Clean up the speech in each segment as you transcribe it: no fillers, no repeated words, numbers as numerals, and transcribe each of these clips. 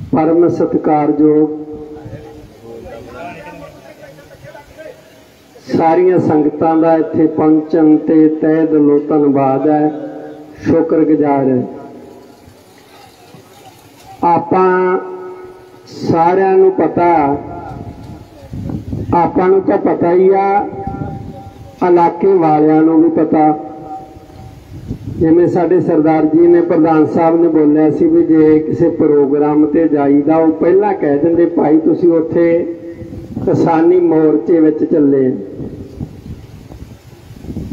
परम सत्कारयोग सारिया संगतां दा इत्थे पहुंचण ते तहे दिलों धन्नवाद है, शुक्रगुजार है। आपां सारिਆਂ ਨੂੰ पता, आपां ਨੂੰ ਤਾਂ पता ही आ, इलाके वालिਆਂ ਨੂੰ भी पता। जिवें साडे सरदार जी ने प्रधान साहब ने बोलिया सी भी जे किसी प्रोग्राम ते जाईदा वो पहला कह दिंदे भाई तुसी उत्थे किसानी मोर्चे विच चले।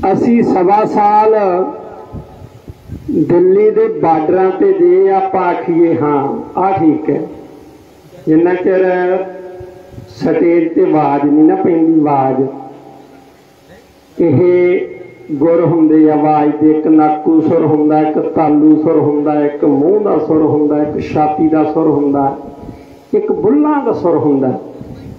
असी सवा साल दिल्ली दे बार्डरां ते जे आपां आखीए हाँ आ ठीक है, जिन्ना चिर स्टेज ते आवाज नहीं ना पैंदी, आवाज ये गुर हुंदे आवाज दे, एक नाकू सुर हुंदा, एक तालू सुर हुंदा, एक मूँह दा सुर हुंदा, एक छाती दा सुर हुंदा, एक बुल्लां दा सुर हुंदा।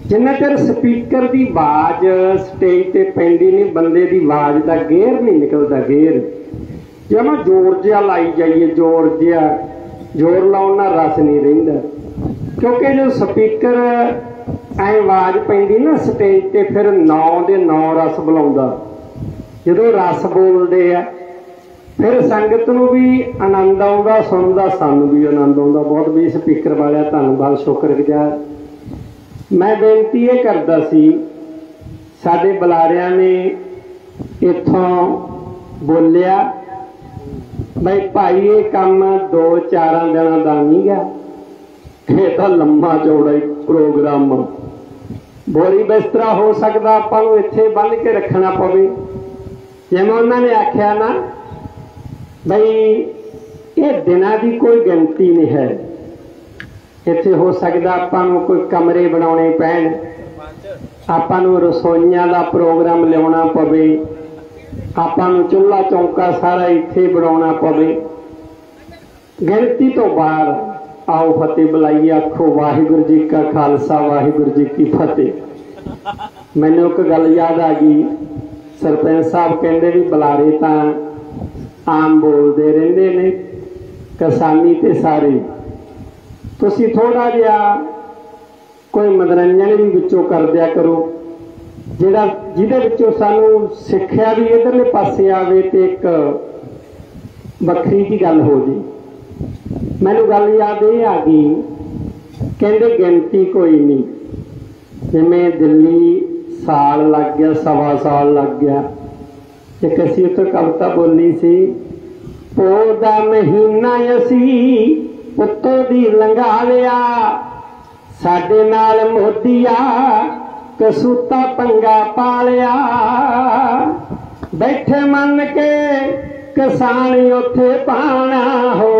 जिन्ना चिर स्पीकर की आवाज स्टेज ते पैंदी नहीं, बंदे की आवाज का गेर नहीं निकलता। गेर जमा जोर जिहा लाई जाइए, जोर जिहा जोर लाउण नाल रस नहीं रहिंदा, क्योंकि जो स्पीकर ऐ आवाज पैंदी ना स्टेज ते फिर 9 दे 9 रस बुलाउंदा। जो रस बोलते हैं फिर संगत नूं भी आनंद आउंदा, सुनदा सानूं भी आनंद आउंदा। बहुत भी स्पीकर वाले धन्नवाद, शुक्रगुजार। मैं बेनती ये करदा सी, साडे बुलारियां ने इत्थों बोलिया बई भाई ये काम 2-4 दिनों का नहीं गा, ये तो लम्मा चौड़ा ही प्रोग्राम। बोरी बिस्तरा हो सकता आपां नूं इत्थे बन के रखना पवे। जिवें उन्होंने आख्या ना बई ये दिनां की कोई गिनती नहीं है, इत्थे हो सकता आपां नूं कोई कमरे बनाने पैण, आपां नूं रसोइयां दा प्रोग्राम लियाउणा पवे, आपां नूं चुल्हा चौंका सारा इत्थे बनाउणा पवे। गिनती तो बाहर आओ फतेह बुलाइए, आखो वाहिगुरू जी का खालसा वाहिगुरू जी की फतेह। मैनूं एक गल याद आ गई, सरपंच साहब कहते भी बुलारे तो आम बोलते रहते ने, किसानी ते सारे तुसी थोड़ा जिहा कोई मनोरंजन भी विचों कर दिया करो, जिहड़ा जिहदे विचों सानूं सिक्ख्या भी इधरले पासे आवे ते एक वखरी जी गल हो जी। मैनूं गल याद ये आ गई, कहते गिनती कोई नहीं, जिवें दिल्ली साल लग गया, सवा साल लग गया। एक असी उत्थे कविता बोली सी, पो दा महीना असी उत्तों दी लंघा लिया, साडे नाल मोदिया कसूता पंगा पा लिया। बैठे मन के किसान उत्थे पाना हो,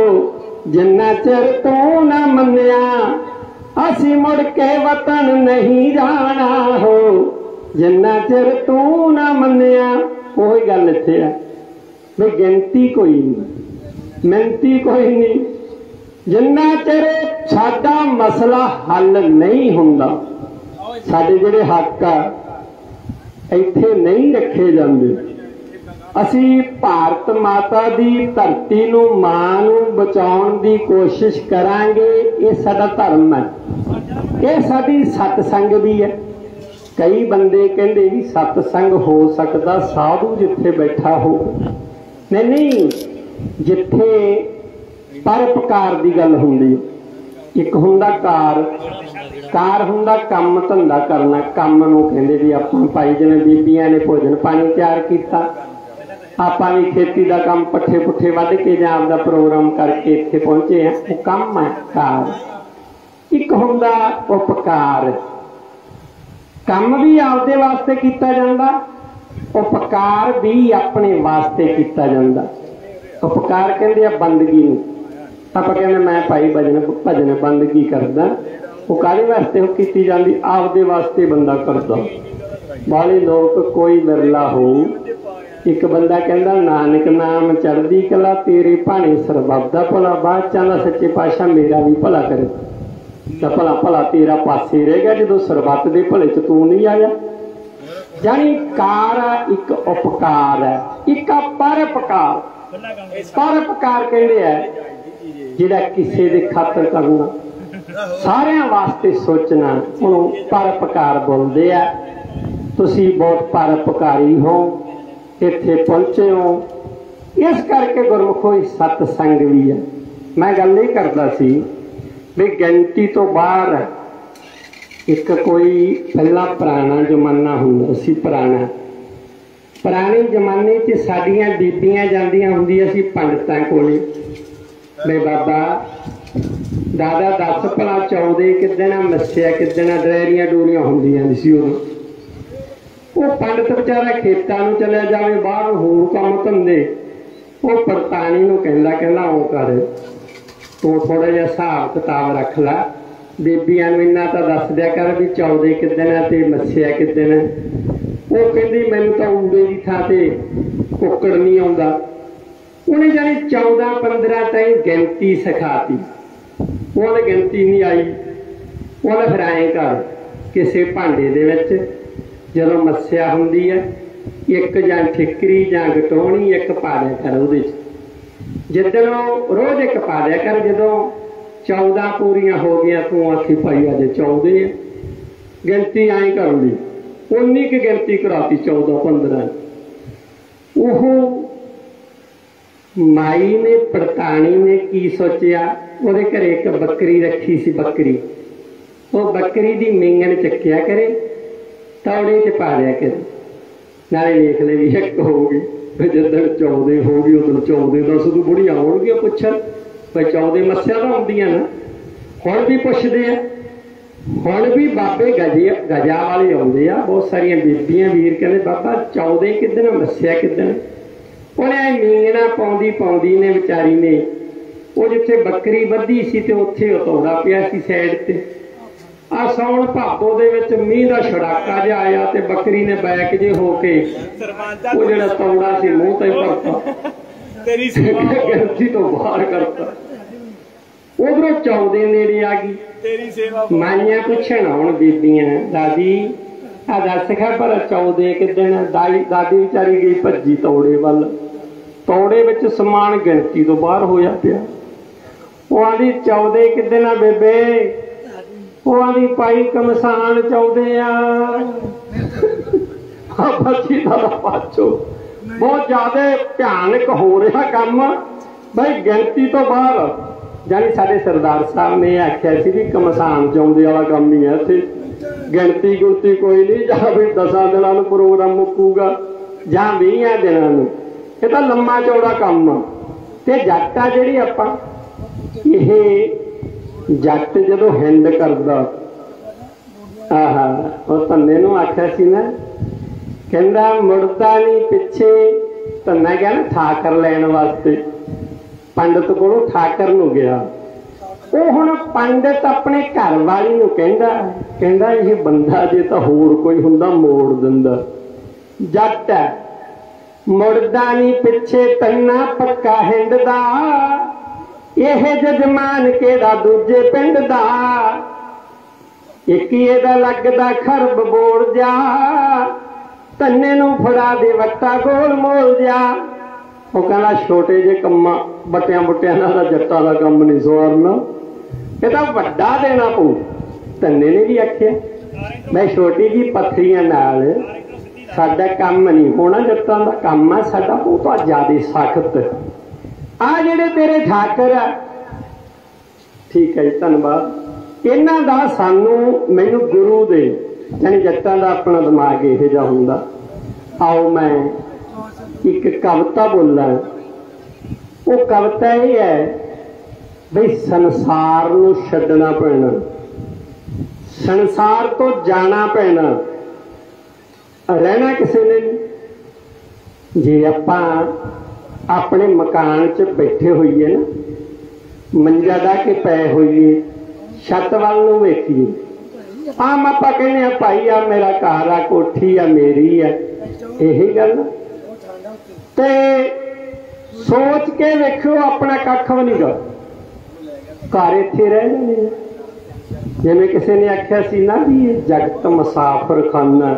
जिन्ना चिर तू ना मन्निया असी मुड़ के वतन नहीं जाना हो, जिन्ना चिर तू ना मन्निया। वही गल इत्थे है भी गिनती कोई नहीं, मिनती कोई नहीं, जिन्ना चिर साडा मसला हल नहीं हुंदा, साडे जिहड़े हक आ इत्थे नहीं रखे जांदे। असी भारत माता दी धरती नूं मां नूं बचाउण दी कोशिश करांगे, ये साडा धर्म है, ये साडी सतसंग भी है। कई बंदे कहते भी सतसंग हो सकता साधु जिथे बैठा हो, नहीं जिथे परोपकार की गल हुंदी। एक हुंदा कार हुंदा काम धंधा करना, काम नूं कहंदे भी आपां भाई जिवें बीबियां ने भोजन पानी तैयार किया, आपां भी खेती का काम पट्ठे पुट्ठे वढ के जां आपदा प्रोग्राम करके इत्थे पहुंचे हैं, वो काम है कार। एक हुंदा उपकार, काम भी आपदे वास्ते किया जांदा, उपकार भी अपने वास्ते किया जांदा। उपकार कहंदे आ बंदगी नूं, आपां कहंदे मैं भाई भजन बंदगी करदा, वो काहदे वास्ते हो कीती जांदी, आपदे वास्ते बंदा करदा। बाले लोग कोई विरला हो, एक बंदा कहंदा नानक नाम चढ़दी कला, तेरे भाणे सरबत दा भला, बाद चाहंदा सच्चे पातशाह मेरा भी भला करे। तो भला भला तेरा पासे रह गया जो सरबत के भले च तू नहीं आया। यानी कार एक उपकार है, एक परोपकार। परोपकार कहते हैं जिहड़ा किसी दे खातर करना, ਸਾਰਿਆਂ ਵਾਸਤੇ ਸੋਚਣਾ। ਉਹਨੂੰ ਪਰਉਪਕਾਰ ਬੋਲਦੇ ਆ। ਤੁਸੀਂ ਬਹੁਤ ਪਰਉਪਕਾਰੀ ਹੋ, ਇੱਥੇ ਪਹੁੰਚੇ ਹੋ, ਇਸ ਕਰਕੇ ਗੁਰਮੁਖੋ ਸਤਸੰਗ ਵੀ ਹੈ। मैं गल नहीं करता सी भी गिनती तो बाहर एक कोई पहला पुराना जमाना हुंदा सी। पुराने जमाने च साडियां बीबियां जांदियां हुंदियां सी पंडितां कोले, वे बाबा दादा दस भला चौदे किदन मस्सिया किदन डरेरियां डोरियां हुंदियां सी। वो पंडित बेचारा खेतां नूं चलिया जावे, बाहर होर काम धंधे, वो परतानी नूं कहंदा ओ कर तू थोड़ा जिहा हिसाब किताब रख ला, बीबियां नूं इन्ना तां दस दिया कर भी चौदे किदन ते मस्सिया किदन। वो कहंदी मैनूं तां ऊड़े दी थां ते कुक्कड़ नहीं आउंदा। उन्हें जानी 14-15 ताईं गिनती सिखाती, उन्हें गिनती नहीं आई। उन्हें फिर ऐं कर किसी भांडे दे विच जदों मस्सिया हुंदी है एक जां ठिकरी जां गटोणी एक पा दिया कर, उहदे च जिदन रोज एक पा दिया कर। जदों 14 पूरियां हो गई तू आखी भाई अज 14 है, गिनती ऐं कर ली, उन्नी की गिनती कराती 14-15। वो माई ने पड़तानी ने की सोचिया, वो घरे एक बकरी रखी सी। बकरी वो बकरी की मिंगन चक्या करे, तौड़े च पा दिया करे, नाले देख ले भी एक होगी। जिदन 14 होगी उदन 14 दस तू बुढ़िया आउणगियां पुछण भाई 14 मस्सिया तो आउंदियां ना। हुण भी पुछदे आ, हुण भी बाबे गजा वाले आउंदे आ। बहुत सारियां बीबियां वीर कहंदे बाबा 14 किदन मस्सिया किदन। उन्हें मींगना पाउंदी ने विचारी ने, वो जिथे बकरी बधी सी ते उत्थे तौड़ा पिया सी साइड ते। आ सौण भादो दे विच मींह दा छड़ाका जिहा आया ते बकरी ने बैक जे होके वो जिहड़ा तौड़ा सी मूंह ते भरता, तेरी गिनती तो बाहर करता। उधरों 14 नेड़े आ गई, तेरी सेवा माइयां पुछण हुण बीबियां दादी आ दस खा पर 14 किदन। दादी विचारी गई भज्जी तौड़े वल, तौड़े विच समान गिनती तो बाहर होया पिया। वो आंदी 14 किदन आ बेबे, वो आंदी पाई कमसान 14 आ। बच्ची दा पाछो बहुत ज्यादा भयानक हो रहा काम भाई, गिनती तो बाहर। जानी साडे सरदार साहब ने आख्या सी भी कमसान चाउंदे वाला काम नहीं है इत्थे, गिनती गुनती कोई नहीं। जां भी 10 दिनां नूं प्रोग्राम मुक्कूगा जां 20 दिनां नूं, ये तां लम्मा चौड़ा काम आ। ते जट आ जिहड़ी आपां इह जट जदों हिंड करदा, आहा वो धन्ने नूं आख्या सी ना, कहंदा मुड़दा नहीं पिछे। धन्ना गया ना ठाकर लैण वास्ते, पंडित कोलों ठाकर नूं गया। वो हुण पंडित अपने घर वाली नूं कहंदा इह बंदा जे तां होर कोई हुंदा मोड़ दिंदा। जट है मुड़दा नहीं पिछे, तन्ना पक्का हिंडदा, यह जजमान केड़ा दूजे पिंड दा, एक एदा लगदा खरब बोल जा, तन्ने नूं फड़ा दे वट्टा गोल मोल जा। वो कहना छोटे जे कम्मा बटिया बुटिया नाल जट्टां दा कम नहीं सवारना, ये तां वड्डा देना पऊ। तन्ने ने भी आख्या मैं छोटी जी पत्थरियां नाल साडा काम नहीं होना, जट्टां दा काम आ साडा बहुत ज्यादा सख्त। आ जेड़े तेरे ठाकर आ, ठीक है जी धन्नवाद। इन्हां दा सानू मैनू गुरु दे यानी जट्टां दा अपना दिमाग इहो जिहा हुंदा। आओ मैं एक कविता बोला। वो कविता यह है बई संसार नूं छड्डना पैना, संसार तो जाना पैना, रहना किसी ने नहीं। जे आपां अपने मकान च बैठे होइए ना, मंजा ढा के पै होइए, छत वाल नूं वेखीए, आम आपां कहने आ भाई आ मेरा घर आ, कोठी आ मेरी है, यही गल। ते सोच के वेखो अपना कख भी नहीं गा, घर इत्थे रह जाने। जिवें किसी ने आख्या सी ना भी जगत मुसाफर खाना,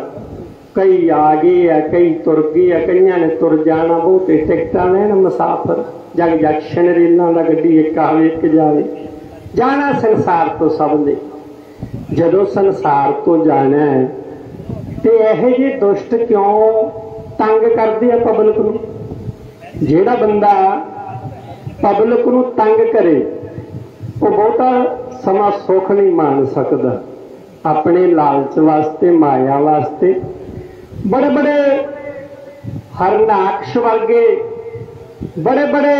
कई आ गए है कई तुर गए है, कई ने तुर जाना, बहुते टिकटां लैण मुसाफर। जग जंक्शन रेलों का गड्डी एक आवे एक जावे, जाना संसार तो सब ने। जदों संसार तो जाना है तो यह जे दुष्ट क्यों तंग करते हैं पब्लिक नूं। जिहड़ा बंदा पब्लिक नूं तंग करे वो बहुता समा सुख नहीं मान सकता। अपने लालच वास्ते, माया वास्ते बड़े बड़े हरनाक्ष वर्गे बड़े बड़े,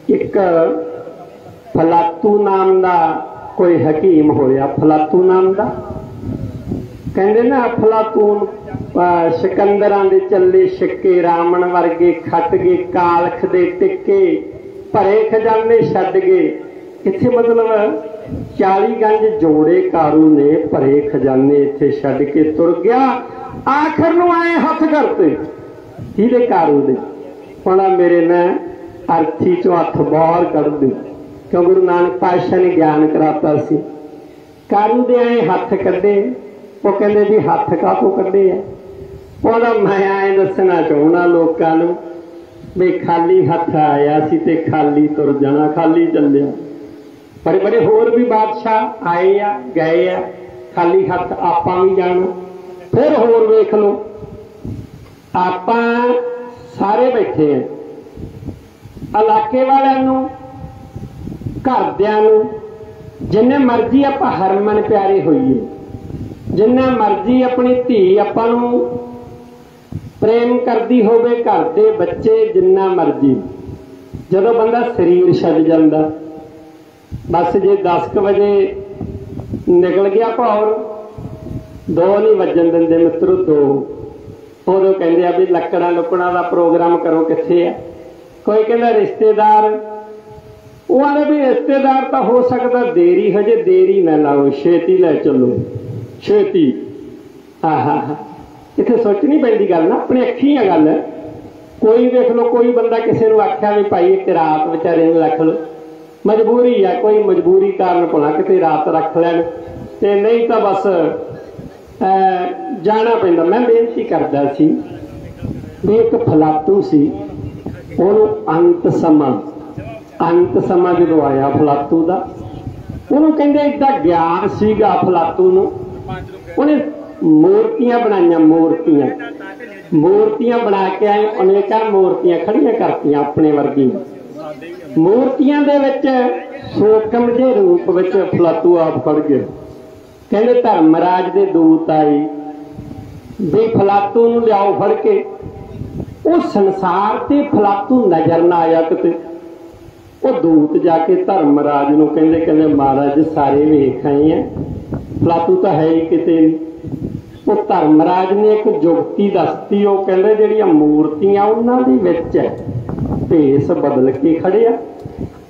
एक फलातू नाम का कोई हकीम होया, फलातू नाम का कहते ना, अफलातून सिकंदरां दे चले छिक्के, रावण वर्गे खट गए, कालख दे टिक्के, भरे खजाने छड्ड गए। इत्थे मतलब 40 गंज जोड़े कारू ने भरे खजाने इत्थे छड्ड के तुर गया। आखिर नूं आए हथ करते किहदे कारू दे, हुण मेरे ने अर्थी चों हथ बाहर कढ़ दे, क्यों गुरु नानक पातशाह ने ज्ञान कराता सी। कारू दे आए हथ कढ़े, वो कहते भी हथ काहतों कढ़े है। उहदा मैं आए दसना चाहुंदा लोकां नूं भी खाली हथ आया सी ते खाली तुर जाना, खाली चलिया। बड़े बड़े होर भी बादशाह आए आ गए आ, खाली हथ आपां भी जाना। फिर होर वेख लो, आपां सारे बैठे हैं, इलाके वालियां नूं, घरदियां नूं, जिन्ने मर्जी आपां हरमन प्यारे होइए, जिन्ना मर्जी अपनी धी आपां नूं प्रेम करदी होवे, घर दे बच्चे जिन्ना मर्जी, जदों बंदा शरीर छड्ड जांदा, बस जे 10 बजे निकल गया भौर, 2 नहीं वजन देंदे मित्रों, 2 उदों कहंदे आ भी लकड़ा लुकड़ा का प्रोग्राम करो, कित्थे है। कोई कहंदा रिश्तेदार, वो आंदे भी रिश्तेदार तो हो सकता देरी, हजे देरी ना लाओ, छेती लै चलो, छेती। हाँ हाँ हाँ, इत्थे सोचनी पैंदी गल ना, अपनी अखीं आ गल। कोई देख लो, कोई बंदा किसी नूं आख्या भी भाई एक रात बेचारे नूं रख लो, मजबूरी है, कोई मजबूरी कारण भला किते रात रख लैन, ते नहीं तो बस जाना पैंदा। मैं बेनती करदा सी भी एक फलातू सी, उहनूं अंत समा जो आया फलातू का, उन्होंने कहते इदा ज्ञान सीगा फलातू नूं, उन्हें मूर्तियां बनाईयां, मूर्तियां बना के आए, अनेकां मूर्तियां खड़ियां करतियां अपने वर्गियां। मूर्तियां दे विच सूखम जे रूप विच फलातू आप खड़ गए। कहते धर्मराज दे दूत आई भी फलातू नूं लियाओ फड़ के। वो संसार ते फलातू नजर ना आया किते। वो दूत जाके धर्मराज नूं कहंदे महाराज सारे वेख आए हैं, फलातू तो है ही किते नहीं। वो धर्मराज ने एक जुगती दसती, वो कहंदे जिहड़ियां मूर्तियां उन्हां दे विच भेस बदल के खड़े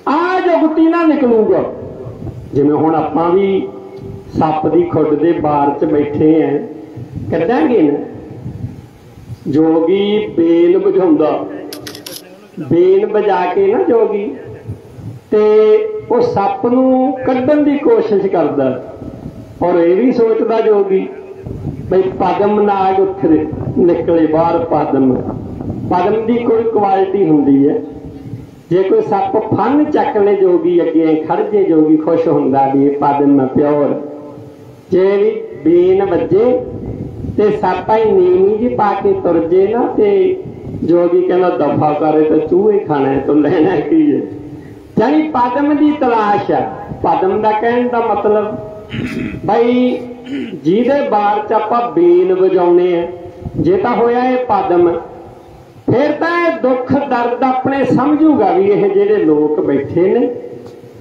आ जुगती ना निकलूगा। जिवें हुण आपां भी सप दी खुड दे बार च बैठे हैं, कढांगे ना। जोगी बेल बजाउंदा, बेल बजा के ना जोगी ते वो सप नूं कढण दी कोशिश करदा, और ये भी सोचदा जोगी भाई पदम नाग उत्थे निकले बाहर। पदम की कोई क्वालिटी हुंदी है, जे कोई सप फन चक ले जोगी अगे खड़ जे, जोगी खुश हुंदा भी पदम प्योर। जे भी बीन बजे ते सप ही नीवी जी पा के तुर जे ना, ते जोगी कहना दफा करे तो चूहे खाना है, तो लेना की है। यानी पदम की तलाश है। पदम का कहने का मतलब भाई जिहदे बार च आपां बीन बजाउने हैं, जे तां होया है पदम, फिर तो दुख दर्द अपने समझूगा भी ये जेडे लोग बैठे ने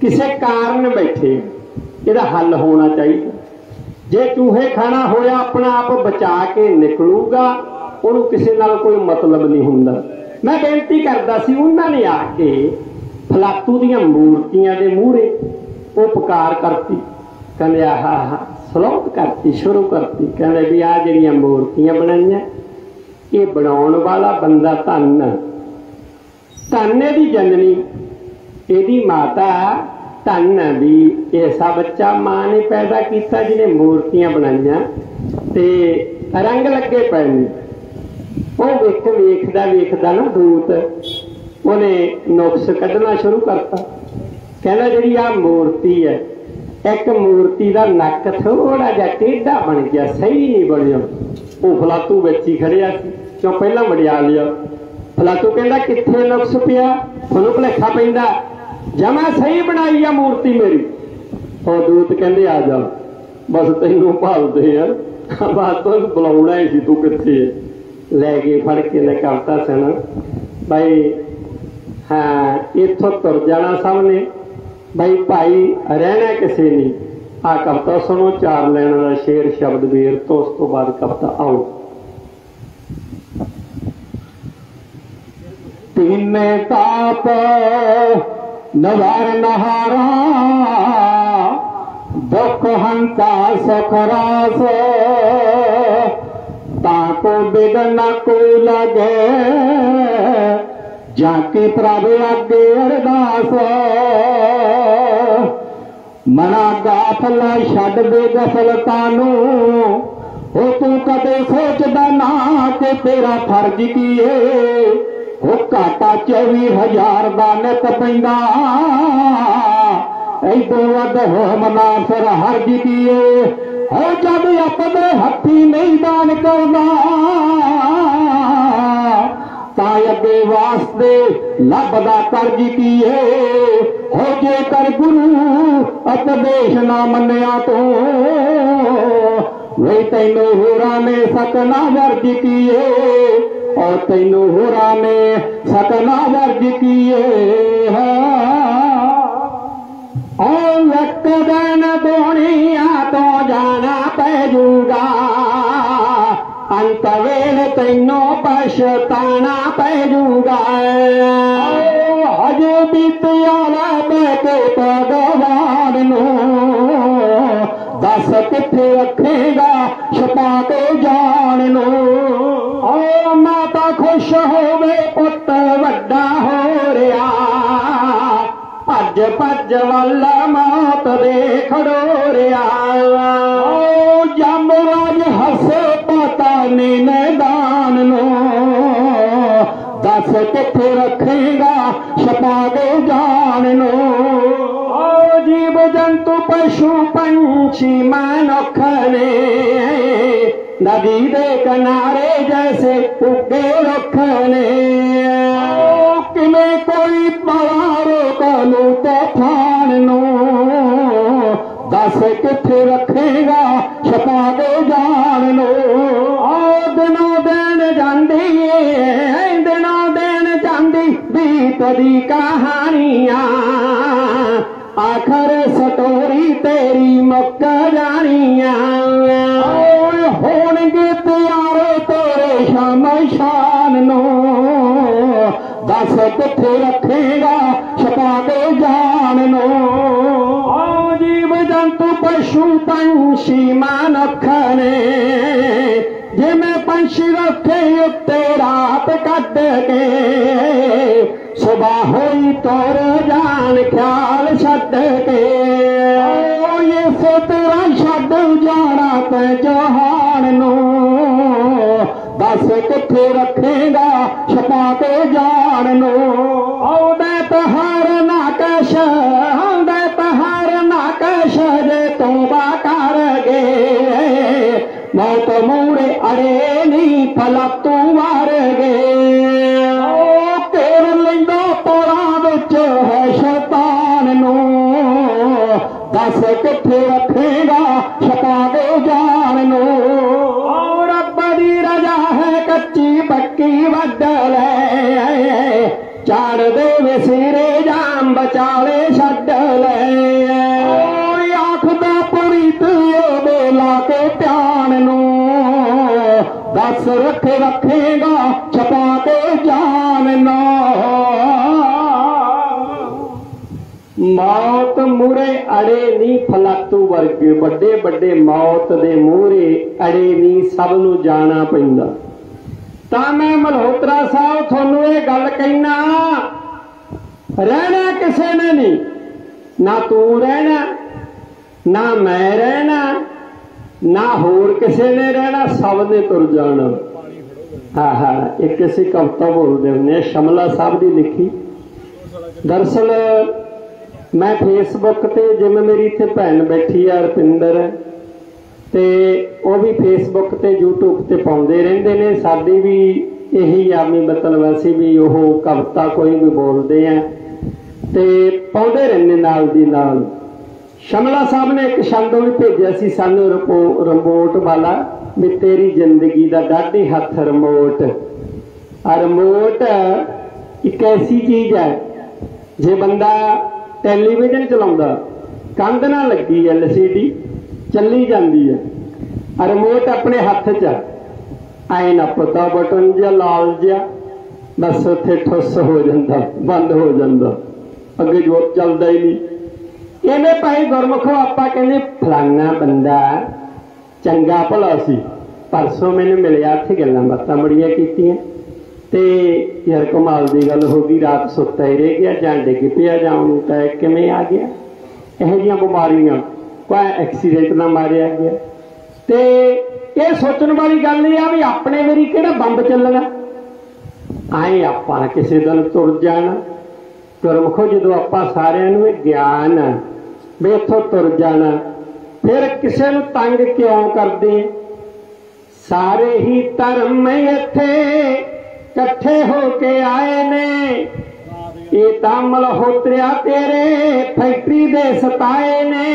किसी कारण बैठे, इहदा हल होना चाहिए। जे चूहे खाना होया अपना आप बचा के निकलूगा, उन्होंने किसी नाल कोई मतलब नहीं हुंदा। मैं बेनती करदा सी, उन्होंने आके फलातू दीयां मूर्तियां दे मूहरे उपकार करती, कहंदे आहा सलोत करती, शुरू करती। कहंदे भी आ जिहड़ियां मूर्तियां बनाईयां, ये बनाउण वाला बंदा धन धन दी जननी, इहदी माता धन भी ऐसा बच्चा मां ने पैदा किया जिन्हें मूर्तियां बनाईयां ते रंग लगे पे। वो वेखदा ना दूत, उन्हें नुक्स कढ़ना शुरू करता। कहना जी आ मूर्ति है, एक मूर्ति का नक थोड़ा जा टेढ़ा बन गया, सही नहीं बनया। वो फलातू बिच ही खड़िया क्यों पहला वडिया लिया। फलातू कहता कित्थे नुक्स पिया, थोनू भुलेखा पैंदा, जमा सही बनाई आ मूर्ति मेरी। और दूत कहते आ जा, बस तेनों भालते यार, बस तो बुलाना ही सी, तू कित्थे है। लै गए फड़ के ले कविता सुन भाई। हाँ इथों तुर जाना सब ने भाई, भाई रहना किसी नहीं। आ कविता सुनो, 4 लाइनां दा शेर शब्द वेर तो उस तो बाद कविता आओ। तीन ताप नवार नहारा, दुख हंता सुख रास, ताको बिगन को लगे, जाके प्रभ अगे अरदास। मना गाफला छड्ड दे गफलता नूं, हो तू कदे सोचदा ना कि तेरा फर्ज की है। हो घाटा 24,000 दा नित पैंदा, ऐदों वध हो मुनाफिर हर्ज की है। हो जब अपने हथी नहीं दान करना, अगे वास्ते लभदा कर्ज की है। हो जेकर गुरु उपदेश ना मन्या तो, वे तैनू होरा ने सकना वर्ज की है। और तैनू होरा ने सकना वर्ज की है। और एक दिन दुनिया तो जाना पैजूगा, अंत वेल तैनू पछताना पैजूगा। हजे बीतिया बैठे भगवान नू, दस किथे रखेगा छुपा के जान नू। ओ माता खुश होवे पुत वड्डा हो रहा, भज भज वल मौत दे खड़ो रहा। ओ जमराज हसे पता ने मैदान नो, दस किथे रखेगा छपा के जान नो। ओ जीव जंतु पशु पंछी मनुख ने, नदी दे किनारे जैसे उगे रुख ने। किमें कोई पवारो कलू तूफान नो, दस किथे रखेगा छपा के जान नो। दिनों दिन जांदी, दिनों दिन जांदी बीतदी कहानियां, आखिर स्टोरी तेरी मुक जानियां। होणगे त्यारे तेरे शमशान नो, दस किथे रखेगा छपा के जान नो। जीव जंतु पशु पंछी मनुख ने, जिमें पंछी रखे उत्ते रात कट के, सुबह होई तोर जान ख्याल छड्ड के। ये सो तेरा छड्ड जाना ते जहान नो, दस किथे रखेगा छपा के जान नो। औदे तहार नाकश, औदे तहार नाकश जे तौबा कर गे, मौत मूरे अड़े नी फला तू मार गे। तेर लिंदा तोरा विच है शैतान नो, दस किथे रखेगा छपा के जान नो। रब दी रजा है कच्ची पक्की बदल, चाड़ दे सिरे जाम बचाले छड्ड ले। आखदा पुरीत बेला के प्यान नो, दस रखेगा छपा के जान नो। मौत मूरे अड़े नी फलातू वर्गे, बड़े बड़े मौत दे मूरे अड़े नी सब नू जाना पैंदा। तां मैं मल्होत्रा साहब थोनू ये गल कहना, रहना किसे ने नहीं, ना तू रहना, ना मैं रहना, ना होर किसी ने रहना, सब ने तुर जाना। हाँ हाँ एक किसी कविता बोलते होंगे, शमला साहब की लिखी। दरअसल मैं फेसबुक ते जिवें मेरी इत्थे भैन बैठी है रपिंदर ते वो भी फेसबुक ते यूट्यूब ते पाउंदे रहिंदे ने। साडी भी यही आमी मतलब असीं भी ओह कविता कोई भी बोलते हैं ते पाउंदे रहंदे नाल दी नाल। शमला साहब ने एक छंद भी भेजिया सी सानू रिमोट वाला भी तेरी जिंदगी दा डाढी हथ रिमोट। रिमोट एक ऐसी चीज है जे बंदा टैलीविजन चलाउंदा कंध नाल लगी LCD चली जाती है, रिमोट अपने हथ च आए ना पता बटन जिहा लाल जिहा बस उत्थे ठुस हो जाता बंद हो जाता अगे जो चलता ही नहीं। इवें भाई गुरमुखो आपां कहने फलाना बंदा चंगा भला सी। परसों मैनूं मिलिया इत्थे गल्लां बातां बड़ियां कीतियां ते यार कमाल की गल हो गई, रात सुत्ता ही रह गया जां डिग पिया जां उहनूं अटैक किवें आ गया। इहो जिहियां बीमारियां कोई एक्सीडेंट ना मारिया गया। ते ये सोचण वाली गल नहीं आ भी अपने मेरी किहड़ा बंब चलना आए आपां किसी दिन तुर जाना। गुरमुखो जदों आपां सारिआं नूं इह ज्ञान है भी इत्थों तुर जाना फिर किसी नूं तंग क्यों करदे। सारे ही धर्म इत्थे कट्ठे होके आए ने, ये तां मल्होत्रिया तेरे फैक्ट्री दे सताए ने।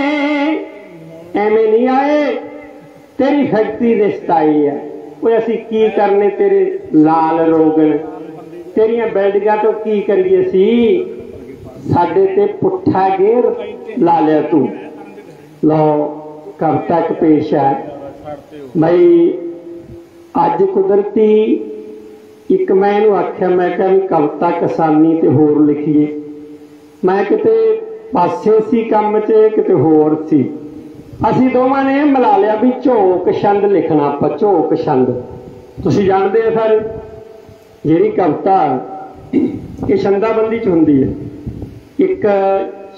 एवें नहीं आए तेरी फैक्ट्री दे सताई है वो असीं की करने तेरे लाल रोगन तेरियां बिल्डिंगां तो की करिए सी साडे ते पुट्ठा गेर ला लिया तू। लो कविता एक पेश है भाई अज कुदरती एक मैं इहनूं आख्या मैं कहा भी कविता किसानी ते होर लिखीए। मैं किते पासे सी काम च किते होर सी। असीं दोवां ने मिला लिया भी झोक छंद लिखना। आपां झोक छंद तुसीं जाणदे हो सारे जिहड़ी कविता ये छंदाबंदी च हुंदी है। एक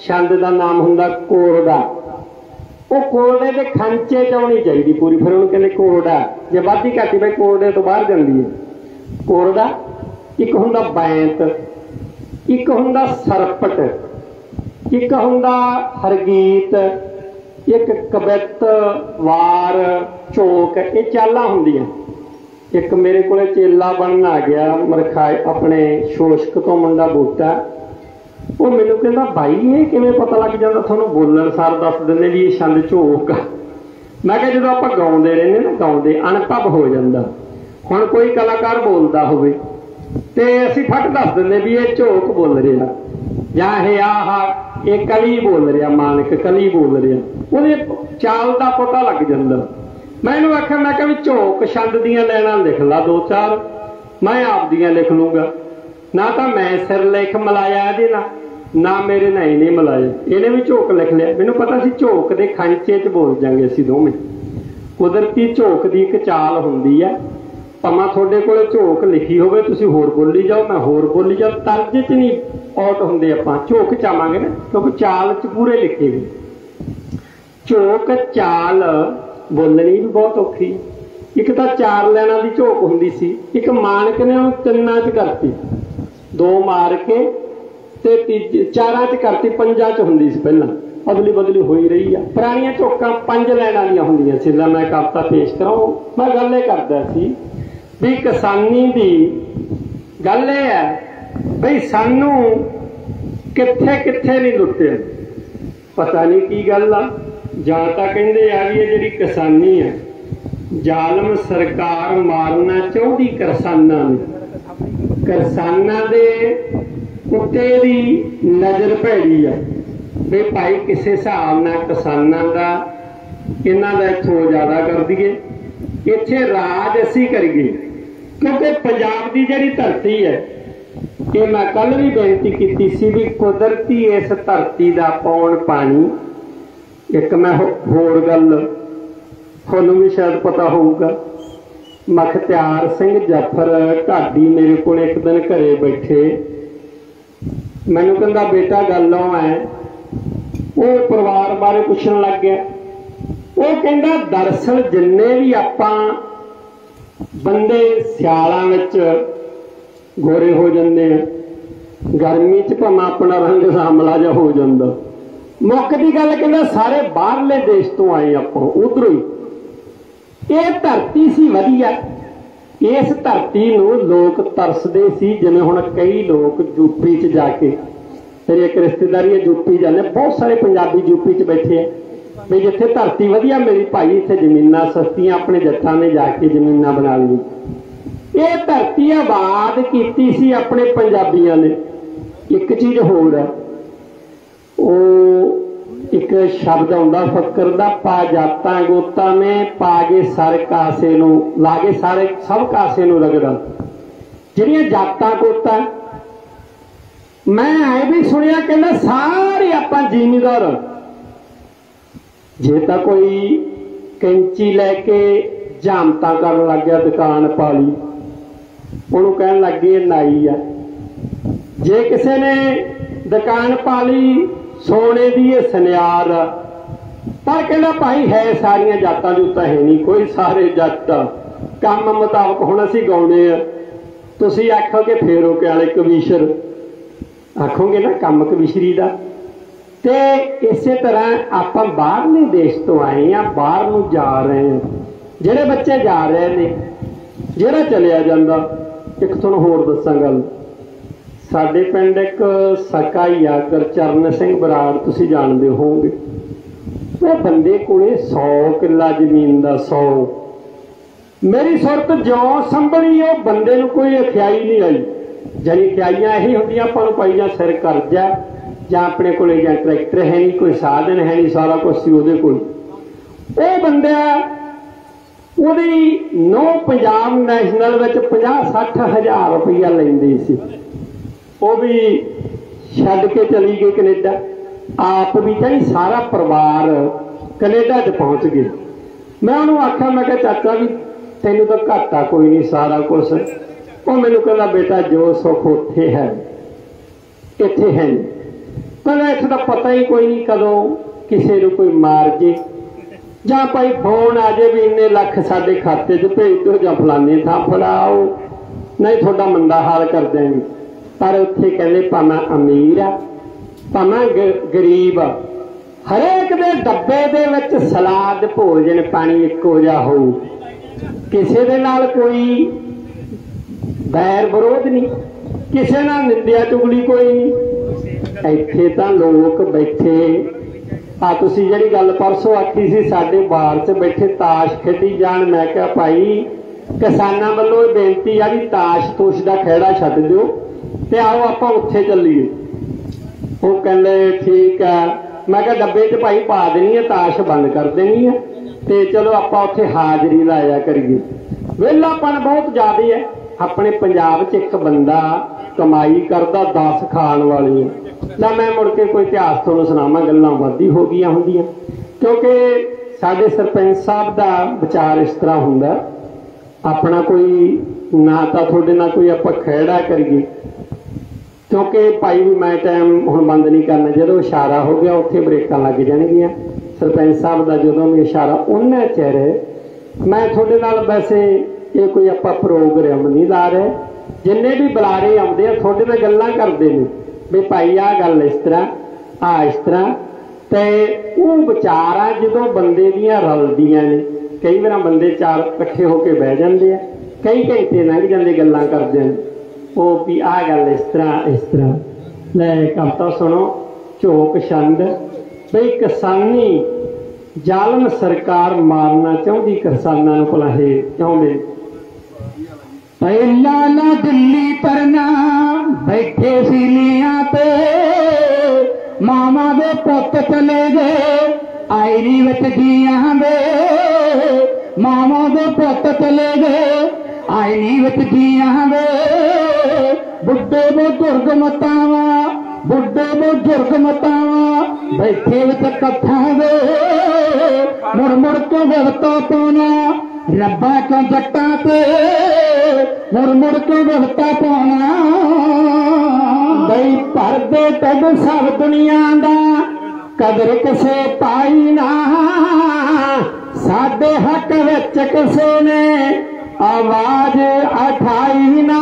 छंद का नाम हुंदा कोरड़ा। वो कोरड़े के खांचे च आउणी चाहीदी पूरी, फिर उहनूं कहंदे कोरड़ा। जे वाधी घाटी भाई कोरड़े तो बाहर जांदी है कोरड़ा। एक हुंदा बैंत, एक हुंदा सरपट, एक हुंदा हरगीत, एक कवित वार चोक। ये चालां हुंदियां। एक मेरे को चेला बनन आ गया मरखाए अपने शोशक तो मुंडा बूटा। वो मैनू कहता भाई ये किवें पता लग जाता थानूं बोलण सार दस दिंदे भी ये छंद झोक आ। मैं कहा जो आपां गाउंदे रहिंदे ना गाउंदे अणभव हो जांदा। हुण कोई कलाकार बोलदा होवे ते असीं फट दस दिंदे भी ये झोक बोल रिहा जां ये आह ये कली बोल रिहा मानक कली बोल रिहा। ਉਹਦੇ चाल का पता लग जाता। मैं इन्हूं आख्या मैं भी झोक छंद दियां लैणां लिख ला दो चार मैं आप दियां लिख लूँगा। ना तो मैं सिर लिख मिलाया ये ना मेरे ना इन्हें मिलाया इन्हें भी झोक लिख लिया। मैनूं पता सी झोक के खांचे च बोल जांगे असीं दोवें। कुदरती झोक की एक चाल हुंदी है भावें तुहाडे कोल झोक लिखी होवे तुसीं होर बोली जाओ मैं होर बोली जाओ तर्ज च नहीं आउट हुंदे। आपां झोक च आवांगे ना क्योंकि चाल च पूरे लिखे गए। झोक चाल बोलनी भी बहुत औखी। एक तो चार लाइनां दी झोक हुंदी सी, एक मानक ने उहनूं तिन्नां च करती, दो मार के ते तीजे चारां च करती, पंजां च हुंदी सी पहलां अदली बदली होई रही है। पुरानियां झोकां पंज लाइनां दियां हुंदियां सी। मैं कविता पेश करां मैं गल इह करदा सी भी किसानी दी गल इह है बई सानूं कित्थे कित्थे नहीं लुट्टिआ पता नहीं की गल आ। जां तां कहिंदे आ भी जिहड़ी किसानी है जालम सरकार मारना चाहुंदी किसानां नूं। किसानां दे उत्ते दी नज़र भैड़ी आ भी भाई किसी हिसाब नाल किसानां दा इन्हां दा इत्थों ज़्यादा कर दईए इत्थे राज असीं करिए। क्योंकि पंजाब की जिहड़ी धरती है ये मैं कल भी बेनती की सी भी कुदरती इस धरती का पौण पानी। एक मैं होर गल तुहानूं भी शायद पता होऊगा मखत्यार सिंह जाफर ढाडी मेरे को एक दिन घरे बैठे मैनूं कहंदा बेटा गल है वो परिवार बारे पुछण लग गया। वो कहंदा दरअसल जिन्ने भी आपां बंदे सियालां विच गोरे हो जाते हैं गर्मी च भावें अपना रंग सामला जा हो जाता मुक्कदी गल कहंदा सारे बाहरले देश तो आए आपां उधरों ही। ये धरती सी वधिया, इस धरती नूं लोग तरसदे सी। जिवें हुण कई लोग यूपी च जाके, मेरी एक रिश्तेदारी है यूपी जाने, बहुत सारे पंजाबी यूपी च बैठे हैं भी जिथे धरती वधिया मिली भाई इत्थे जमीनां सस्तियां अपने जट्टां ने जाके जमीनां बना ली। ये धरती आबाद कीती सी अपने पंजाबियां ने। एक चीज होर है, एक शब्द आउंदा फकर दा, पा जातां गोतां में पागे सर कासे नूं लागे सारे सब कासे नूं रगड़न। जिहड़ियां जातां गोतां मैं आए भी सुनिया कहंदा सारे आपां जिमीदार। जे तां कोई कैंची लैके जामतां करन लग गया, दुकान पा ली, उहनूं कहण लग गए नाई आ। जे किसी ने दुकान पा ली सोने की ये सनियार, पर कहना भाई है सारिया जातां जूतां है नहीं, कोई सारे जट काम मुताबक हुण असीं गाउणे आ। तुसीं आखोगे फेरो के वाले कबीशर, आखोगे ना काम कबीशरी का। तो इस तरह आपां बाहरले देश तो आए हैं, बाहर नूं जा रहे हैं। जिहड़े बच्चे जा रहे हैं, जिहड़ा चलिया जांदा। एक तुहानूं होर दस्सां गल, साडे पिंड एक सका ही आ गुरचरण सिंह बराड़, तुसीं जाणदे होवोगे। वो बंदे कोले 100 किला जमीन दा 100। मेरी सुरत ज्यों संभली वो बंदे नूं कोई अखियाई नहीं आई। जानी अखियाइयां यही होंदियां आपां नूं पाई जां सिर करजा जां अपने कोले जां ट्रैक्टर है नहीं, कोई साधन है नहीं, सारा कुछ सी उहदे कोल। वो बंदा ਉਹਦੀ नौ पंजाब नैशनल में 50-60 हज़ार रुपया लेंदी सी। वो भी छड्ड के चली गई कनेडा, आप भी चाहे सारा परिवार कनेडा च पहुँच गए। मैं उन्होंने आख्या, मैं कहा चाचा भी तेनों तो घाटा कोई नहीं, सारा कुछ। वो मैनू कहता बेटा जो सुख उत्थे है इत्थे है नहीं। कहना इत्थे तो पता ही कोई नहीं कदों किसी को कोई मार जे जां भाई फोन आ जाए भी इन्ने लख साडे खाते च भेज दो जां फलाने थां फड़ाओ, नहीं थोड़ा मंदा हाल कर देंगे। पर उत्थे कहते भावें अमीर आ भावें गरीब, हरेक दे डब्बे दे विच सलाद भोजन पानी इक्को जिहा होऊ, किसी दे नाल कोई बैर विरोध नहीं, किसी नाल निंदिया चुगली कोई नहीं। इत्थे तां लोग बैठे आ तुसीं जिहड़ी गल परसों आखी सी साडे बार च बैठे ताश खेडी जाण। मैं कहा भाई किसानां वल्लों बेनती आ भी ताश तूश दा खैड़ा छड्ड दिओ ते आओ आपां उत्थे चलीए। वो कहंदे ठीक है। मैं कहा डब्बे च भाई पा देनी है, ताश बंद कर देनी है ते चलो आपां उत्थे हाजरी लाया करिए। वेलापन बहुत ज़्यादा है अपने पंजाब च। एक बंदा कमाई करदा 10 खाण वाली है ना। मैं मुड़ के कोई इतिहास तुहानूं सुणावां, गल्लां वधी हो गईयां हुंदियां, क्योंकि साडे सरपंच साहब दा विचार इस तरह हुंदा, अपना कोई ना तां तुहाडे नाल कोई आपां खैड़ा करिए, क्योंकि भाई भी मैं टाइम हुण बंद नहीं करना, जदों इशारा हो गया उत्थे ब्रेकां लग जाणगीआं। सरपंच साहब दा जदों भी इशारा उन्ना चਿਰ मैं तुहाडे नाल वैसे ये कोई आपां प्रोग्राम नहीं ला रहे, जिन्ने भी बुलारे आउंदे आ तुहाडे नाल गल्लां करदे ने भी भाई आ गल इस तरह आ इस तरह। तो वो विचार जो बंदे दियां रलदियां ने, कई बार बंदे 4 इकट्ठे होकर बह जाते हैं, कई घंटे लंघ जाते गल्लां करदे ने, वो भी आ गल इस तरह। लै कविता सुनो, झोक छंद बई किसानी जालम सरकार मारना चाहती, किसानां नूं भला हे चाहुंदे पहला ना दिल्ली पर ना बैठे सीलियां पे, मामा दे पुत चले गए आयरी विच जियां दे, मामा दे पुत चले गए आयरी विच जियां दे। बुढ़े बुजुर्ग मतावा बुढ़े बुजुर्ग मतावा बैठे विच कत्थां दे, मुड़ मुड़ के वरता पाना रब्बा को जट्टा ते, मुड़ मुड़ के वरता पाना बई भर दे तब सब दुनिया दा कदर किसे पाई ना, साडे हक विच किसे ने आवाज उठाई ना।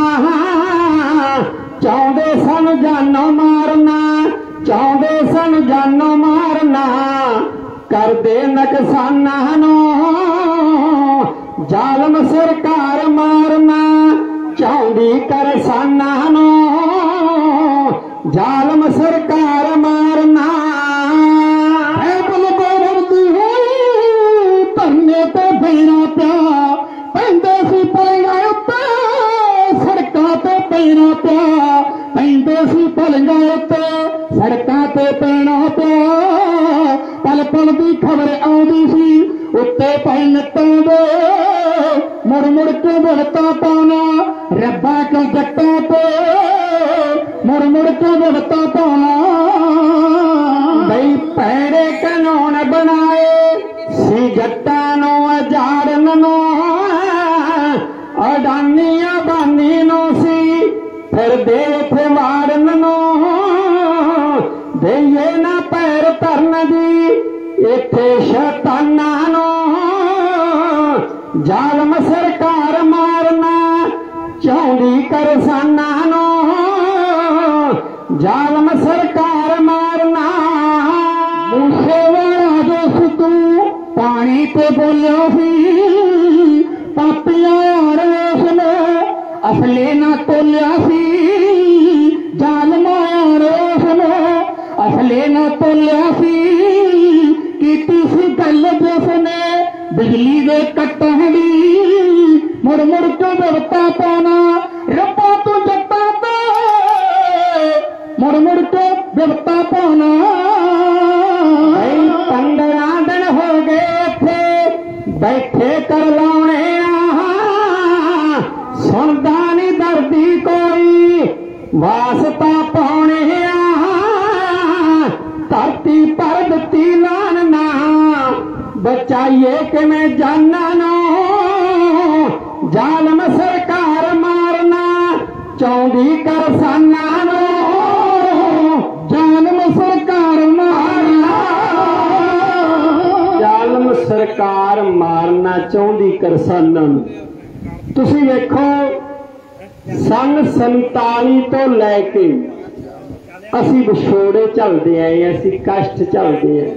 चाहते सन जानो मारना चाहते सन जानो मारना करदे नकसाना नो जालम सरकार मारना चाहती करसाना नो जालम सरकार मारना धरने ते पैना पिया पैंदे सी पलंगां उत्ते सड़कां ते पैना पिया पैंदे सी पलंगां उत्ते सड़कां ते पैना पिया पल पल दी खबर आउंदी सी उत्ते पै नट्टां दे मुड़ मुड़ के भगता पाना रब्बा के जट्टां ते मुड़ मुड़ के भगता पाना बई पैड़े कानून बनाए सी जट्टां नो अजाड़न नो अडानी अबानी नो सी फिर देख मारन नो देइए ना पैर धरन दी इत्थे शैताना नो जालम सरकार मारना चाहती करसाना नो जालम सरकार मारना मूसे वाला जो तू पानी पे बोलिया सी पापिया उसने असले ना तोलिया सी जालमा उसने असले ना तोलिया सी कीती सी गल जिसने बिजली दे कट्टां दी मुड़ मुड़ के भगता पाना रब्बा तू जट्टां ते मुड़ मुड़ के भगता पाना 15 दिन हो गए थे बैठे कर लाने सुनदा नहीं दर्दी कोई वास्ता पाने धरती पर दिती लानना बचाइए कि मैं जाना नो जालम सरकार मारना चाहती करसाना नो जालम सरकार मारना जालम सरकार मारना चाहती करसाना तुसी वेखो सन 47 तो लैके असी विछोड़े झलते आए असी कष्ट झलते हैं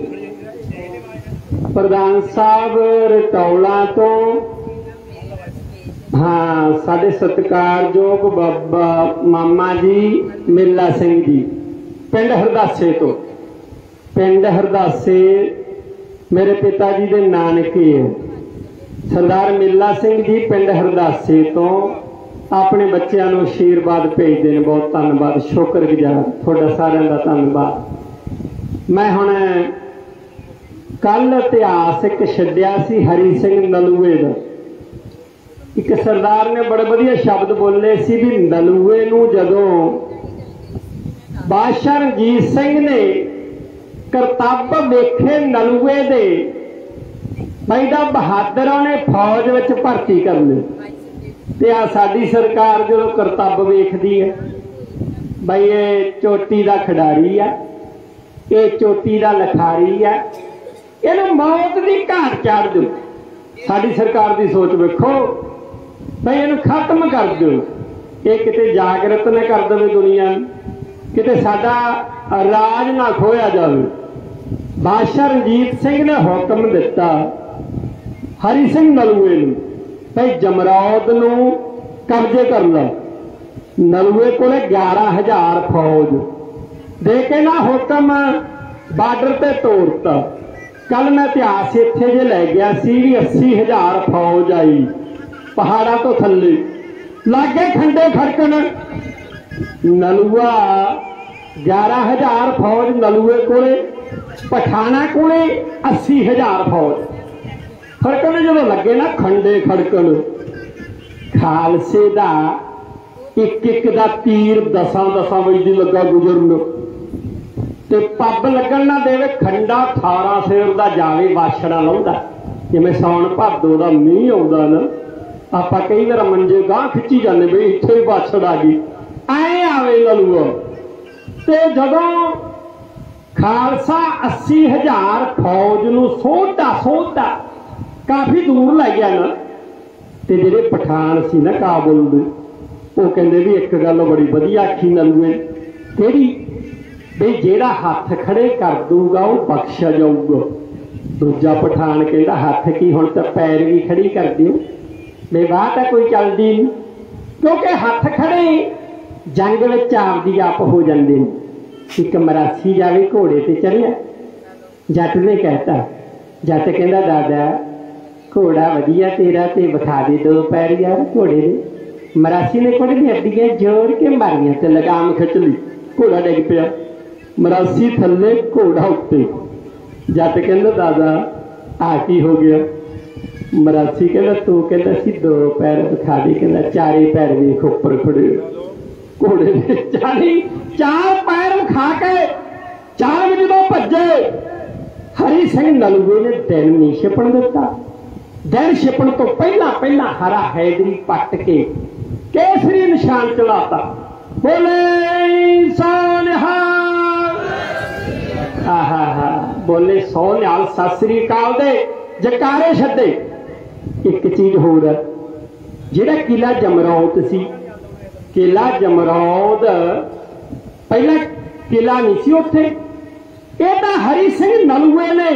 प्रधान साहब रटौला तो हाँ साडे सत्कारयोग बाबा मामा जी मेला सिंह जी पिंड हरदासे तो पिंड हरदासे मेरे पिता जी दे नानके है सरदार मेला सिंह जी पिंड हरदासे तो अपने बच्चों को आशीर्वाद भेजते हैं बहुत धन्यवाद शुक्रगुजार थोड़ा सारिਆਂ का धन्यवाद मैं हुण कल इतिहास एक छड्डिया सी हरी सिंह नलूए का एक सरदार ने बड़े वधिया शब्द बोले सी भी नलूए नूं जदों बादशाह रणजीत सिंह ने करतब वेखे नलूए दे पैदा बहादुरां ने फौज विच भर्ती कर ली ते आ साडी सरकार जो करतब वेखदी है बई ये चोटी का खिडारी है ये चोटी का लखारी है इहनूं मौत की घाट चाड़ दो साडी सरकार की सोच वेखो बई इहनूं खत्म कर दो ये किते जागृत न कर देवे दुनिया किते साडा राज ना खोया जावे बादशाह रणजीत सिंह ने हुक्म दिता हरी सिंह नलूए नूं भाई जमरौद नूं कब्जे कर लो नलूए को 11,000 फौज दे के ना हुक्म बार्डर ते तोड़ता कल मैं इतिहास इत्थे जे लै गया सी भी 80,000 फौज आई पहाड़ा तो थले लागे खंडे खड़कन नलूआ 11,000 फौज नलूए कोले पठाना कोले 80,000 फौज खड़कन जो लगे ना खंडे खड़कन खालसे का एक एक का तीर 10-10 बजे लगा गुजरन ते पब लगन ना देवे खंडा 18 सेर का जावे वाछड़ा लाउंदा जिवें सौण भादो का मीह आउंदा ना आपां कई बार मंजे गांह खिच्ची जाने बई इत्थे ही वाछड़ आ गई ऐ आवे नलूआ ते जदों खालसा 80,000 फौज नूं सोहता काफी दूर लै गया ना ते जिहड़े पठान सी ना काबुल दे वो कहंदे भी एक गल बड़ी वधिया आखी नलूए किहड़ी भी जेड़ा हाथ खड़े कर दूगा वो बख्शा जाऊगा। दूजा पठान कहता हाथ की हुण तो पैर भी खड़ी कर दियो, भी वाह तो कोई चलती नहीं, क्योंकि हाथ खड़े जंग में आपदी आप हो जाते हैं। एक मरासी जावे घोड़े ते चढ़िया, जट ने कहता, जट कहता दादा घोड़ा वधिया तेरा ते विखा दे दो पैर यार घोड़े ने। मरासी ने घोड़े दी अड्डियां जोड़ के मारियां ते लगाम खिच ली, घोड़ा डिग पिया, मरासी थले घोड़ा उत्ते। जट कहता दादा आ की हो गया? मरासी कहता तू कहता सी दो पैर विखा दे, कहता चारे पैर भी उपर खड़े। घोड़े ने चार पैर विखा के चार बजे तो भजे। हरी सिंह नलूए ने दिन नहीं छिपण दिता। दिन छिपण तो पहला पहला हरा हैदरी पट के केसरी निशान चलाता। बोले सो निहाल, बोले सो निहाल, सत श्री अकाल दे जकारे छड्डे। एक चीज होर, जिहड़ा किला जमरौद सी, किला जमरौद पहला किला नहीं सी उत्थे। ये तो हरी सिंह नलूए ने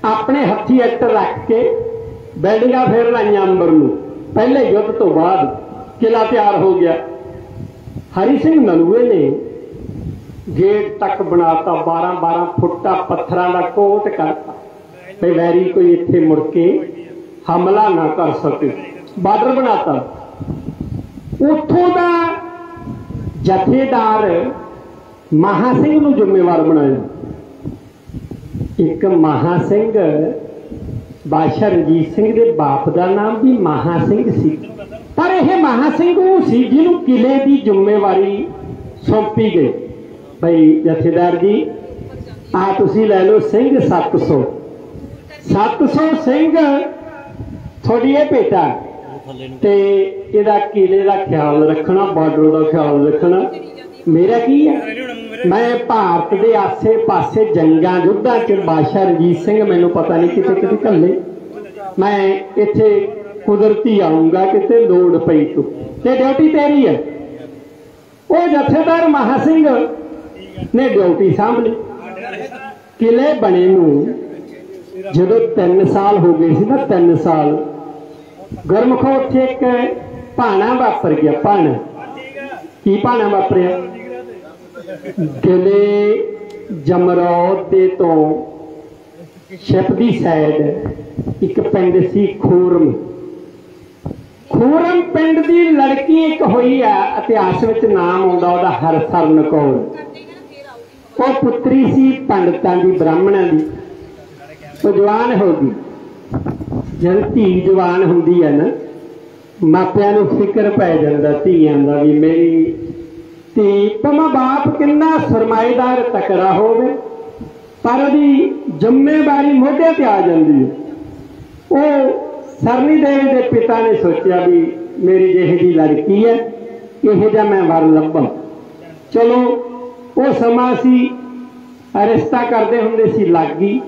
अपने हथी एक्ट रख के बिल्डिंगां फेर लाइयां अंबर नूं। पहले युद्ध तो बाद किला तैयार हो गया। हरी सिंह नलूए ने गेट तक बनाता, 12-12 फुटा पत्थरां दा कोट करता, भाई वैरी कोई इत्थे मुड़ के हमला ना कर सके। बार्डर बनाता। उथों दा जथेदार महा सिंह नूं जिम्मेवार बनाया। एक महा सिंह बादशाह रंजीत सिंह के बाप का नाम भी महा सिंह सी, पर यह महा सिंह वो सी जिन्हों किले की जिम्मेवारी सौंपी गई। भाई जथेदार जी आ तुसी लै लो सिंह 700 सिंह थोड़ी ये भेटा ते इहदा किले का ख्याल रखना, बॉर्डर का ख्याल रखना। मेरा की है, मैं भारत के आसे पासे जंगा युद्धां च बादशाह रंजीत सिंह मैनू पता नहीं किते किते घल्ले, मैं इत्थे कुदरती आऊँगा किते लोड़ पई तो, ते ड्यूटी तेरी है। वो जथेदार महा सिंह ने ड्यूटी सांभ ली। किले बने नूं जदों 3 साल हो गए सी ना, 3 साल गुरमुखों उत्थे एक भाना वापर गया। भाना की भाना वापरिया? किले जमरौद दे तो छिप दी साइड एक पिंड सी खोरम। खोरम पिंड दी लड़की एक हुई है, इतिहास में नाम आउंदा ओहदा हरसरन कौर। वो पुत्री सी पंडितां दी, ब्राह्मणां दी। वो जवान हो गई। जब धी जवान हुंदी है ना, मापियां नूं फिक्र पै जांदा धीआं दा भी मेरी धी भावें बाप किन्ना सरमाएदार तकड़ा होवे, पर उहदी जिम्मेवारी मोढे ते आ जांदी है। वो सरनी देवी दे पिता ने सोचा भी मेरी जिही जी लड़की है, इहो जिहा मैं वर लभां। चलो वो समा सी, रिश्ता करते हुंदे सी लागी।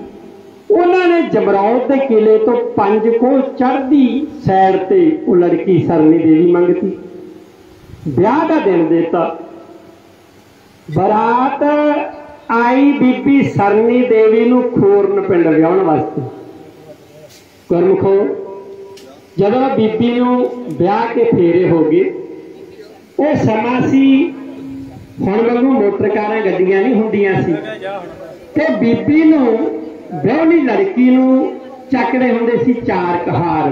उन्होंने जमरौद के किले तो 5 कोह चढ़दी सैड ते वो लड़की सरनी देवी मंगती। ब्याह का दिन देता। बरात आई बीबी सरनी देवी नूं खोरन पिंड विआउण वास्ते। गुरमुखो जदों बीबी नूं ब्याह के फेरे हो गए, वो समा सी हुण वांगू मोटर कारां गड्डियां नहीं हुंदियां सी, ते बीबी नूं ब्याहनी लड़की नूं चकदे हुंदे सी 4 कहार।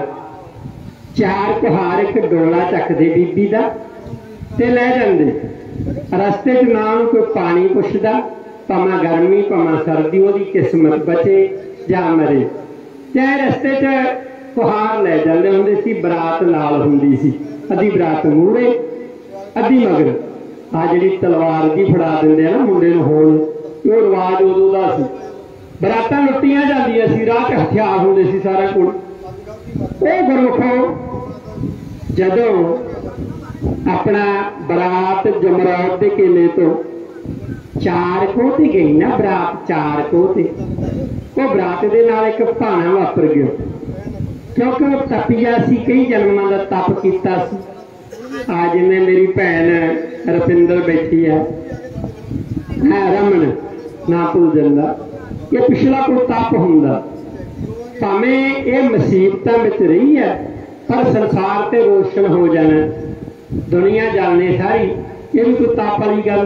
4 कहार एक डोला चकदे बीबी दा ते लै जांदे। रस्ते च ना कोई पानी पुछदा, भावें गर्मी भावें सर्दी, ओहदी किस्मत बचे जां मरे, चाहे रस्ते च कुहार लै जांदे हुंदे सी। बरात नाल हुंदी सी, अद्धी बरात मूहरे अद्धी मगर। आ जिहड़ी तलवार जी फड़ा दिंदे ना मुंडे नूं होण, ओह रिवाज उदों दा सी। बरातां लुट्टियां जांदियां सी, राह च हथियार हुंदे सी सारा कोल। ओह गुरमुखो जदों अपना बरात जमरौद के किले तो 4 कोह ते गई ना, बरात 4 कोह ते, वो बरात दे नाल एक भाना वापर गया, क्योंकि वो तपिया सी, कई जन्मां दा तप कीता सी। आ जिन्ने मेरी भैन रपिंदर बैठी है, रमन ना भूजन का ये पिछला कोई तप होंदा भावें ये मुसीबतां विच रही है पर संसार ते रोशन हो जाना दुनिया जाने सारी ये भी कोई तप वाली गल।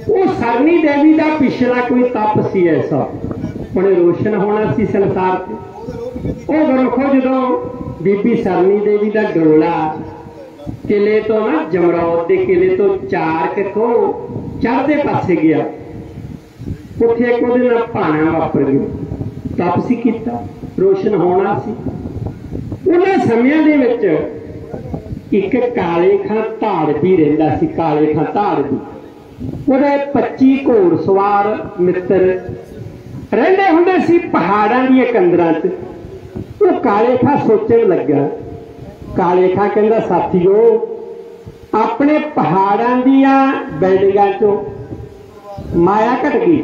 वो सरनी देवी का पिछला कोई तप सी ऐसा उन्हें रोशन होना सी संसार से। वो गुरखो जो बीबी सरनी देवी का डोला किले तो ना जमरौद के किले तो 4 को चढ़ते पासे गया उत्थे एक नाल भाना वापर गया तप सी कीता रोशन होना सी। उन्हें समयां दे विच एक काले खां धाड़ भी रहिंदा सी काले खां धाड़ भी ਉਹਦੇ 25 घोड़सवार मित्र रहंदे हुंदे सी पहाड़ां दी कंदरां च। ਉਹ काले खां सोचण लगा काले खां कहंदा साथियो अपने पहाड़ां दीयां बिल्डिंगां चों माया घट गई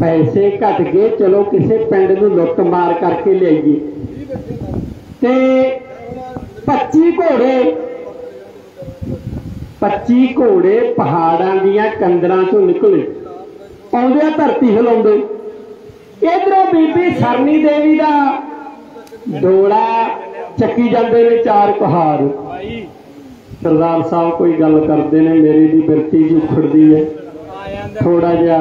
पैसे घट गए चलो किसी पिंड नूं लुੱਟ मार करके लियाईए ते 25 घोड़े पहाड़ां दीयां कंदरां चों निकले आउंदे धरती हिलाउंदे। इधरों बीबी सरनी देवी दा डोला चक्की जांदे ने 4 कुहार। सरदार साहब कोई गल करते ने मेरी भी बिरती जी उखड़दी है थोड़ा जिहा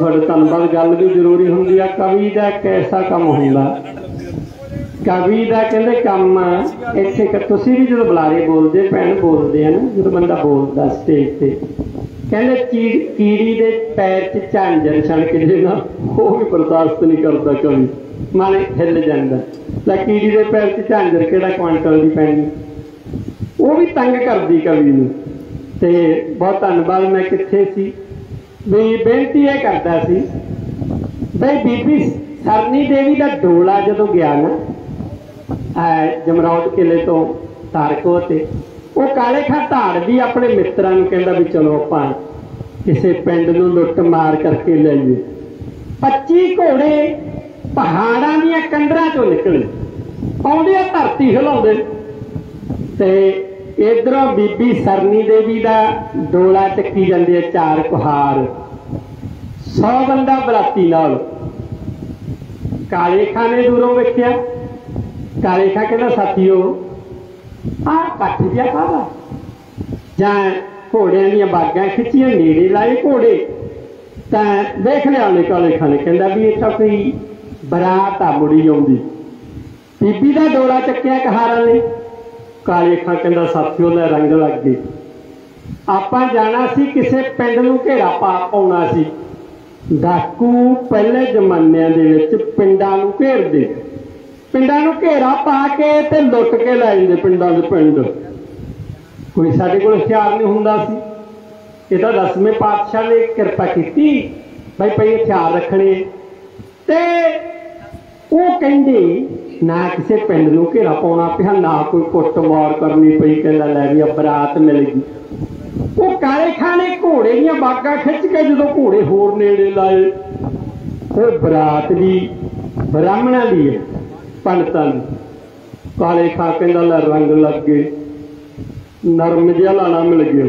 थोड़े धन्नवाद गल भी जरूरी होंदी है। कवि का एक ऐसा काम होंदा कवि का कहते कम इत्थे तुसीं भी जो बुलारे बोलते भैन बोलते हैं ना जो बंदा बोलता स्टेज पे कहते कीड़ी के पैर च झांझर छड़क जे ना वो भी बर्दाश्त नहीं करता कवि मन हिल जाता। कीड़ी के पैर च झांझर किहड़ा क्वांटल की पैनी वो भी तंग करती कवि नूं। ते बहुत धन्नवाद मैं कित्थे सी भी बेनती यह करता सी बई बीबी सरनी देवी का डोला जो गया ना जमरौद किले तो तारको ते वो काले खां धाड़ भी अपने मित्रां नूं कहंदा भी चलो आपां किसी पिंड नूं लुੱਟ मार करके लाइए। 25 घोड़े पहाड़ां दीयां कंदरां चों निकले आउंदे धरती हिलाउंदे ते इधरों बीबी सरनी देवी का डोला चक्की जाती है 4 कुहार 100 बंदा बराती नाल। काले खां ने दूरों वेख्या काले खां कहना साथियो आ कट्ठ जिहा काहदा जां घोड़ियां दीयां बागां खिच्चियां नेड़े लाए घोड़े तां देखने वाले काले खां ने कहंदा भी इह तां कोई बरात आ मुड़ी आउंदी बीबी का डोला चक्किया कहारां ने। काले खां कहंदा साथियों ने रंग लग गए आपां जाना सी किसी पिंड नूं घेरा पाउणा सी। डाकू पहले जमानिਆਂ ਦੇ ਵਿੱਚ ਪਿੰਡਾਂ ਨੂੰ ਘੇਰਦੇ पिंडां नूं घेरा पा के ते लुੱਟ के लै जांदे पिंडां दे पिंड। कोई साडे कोल हथियार नहीं हुंदा सी ये तां 10वें पातशाह ने किरपा कीती भाई भाई हथियार रखने ते वो कहंदे ना किसी पिंड नूं घेरा पाउणा पिया ना कोई कुੱਟ मार करनी पई कहंदा लै भी बरात मिल गई। वो काले खां ने घोड़े दीयां बागां खिच के जदों घोड़े होर नेड़े लाए फिर बरात भी ब्राह्मणां दी है पंडितां दी। काले खां कहंदा लै रंग लग गए नरम जिहा लाना मिल गया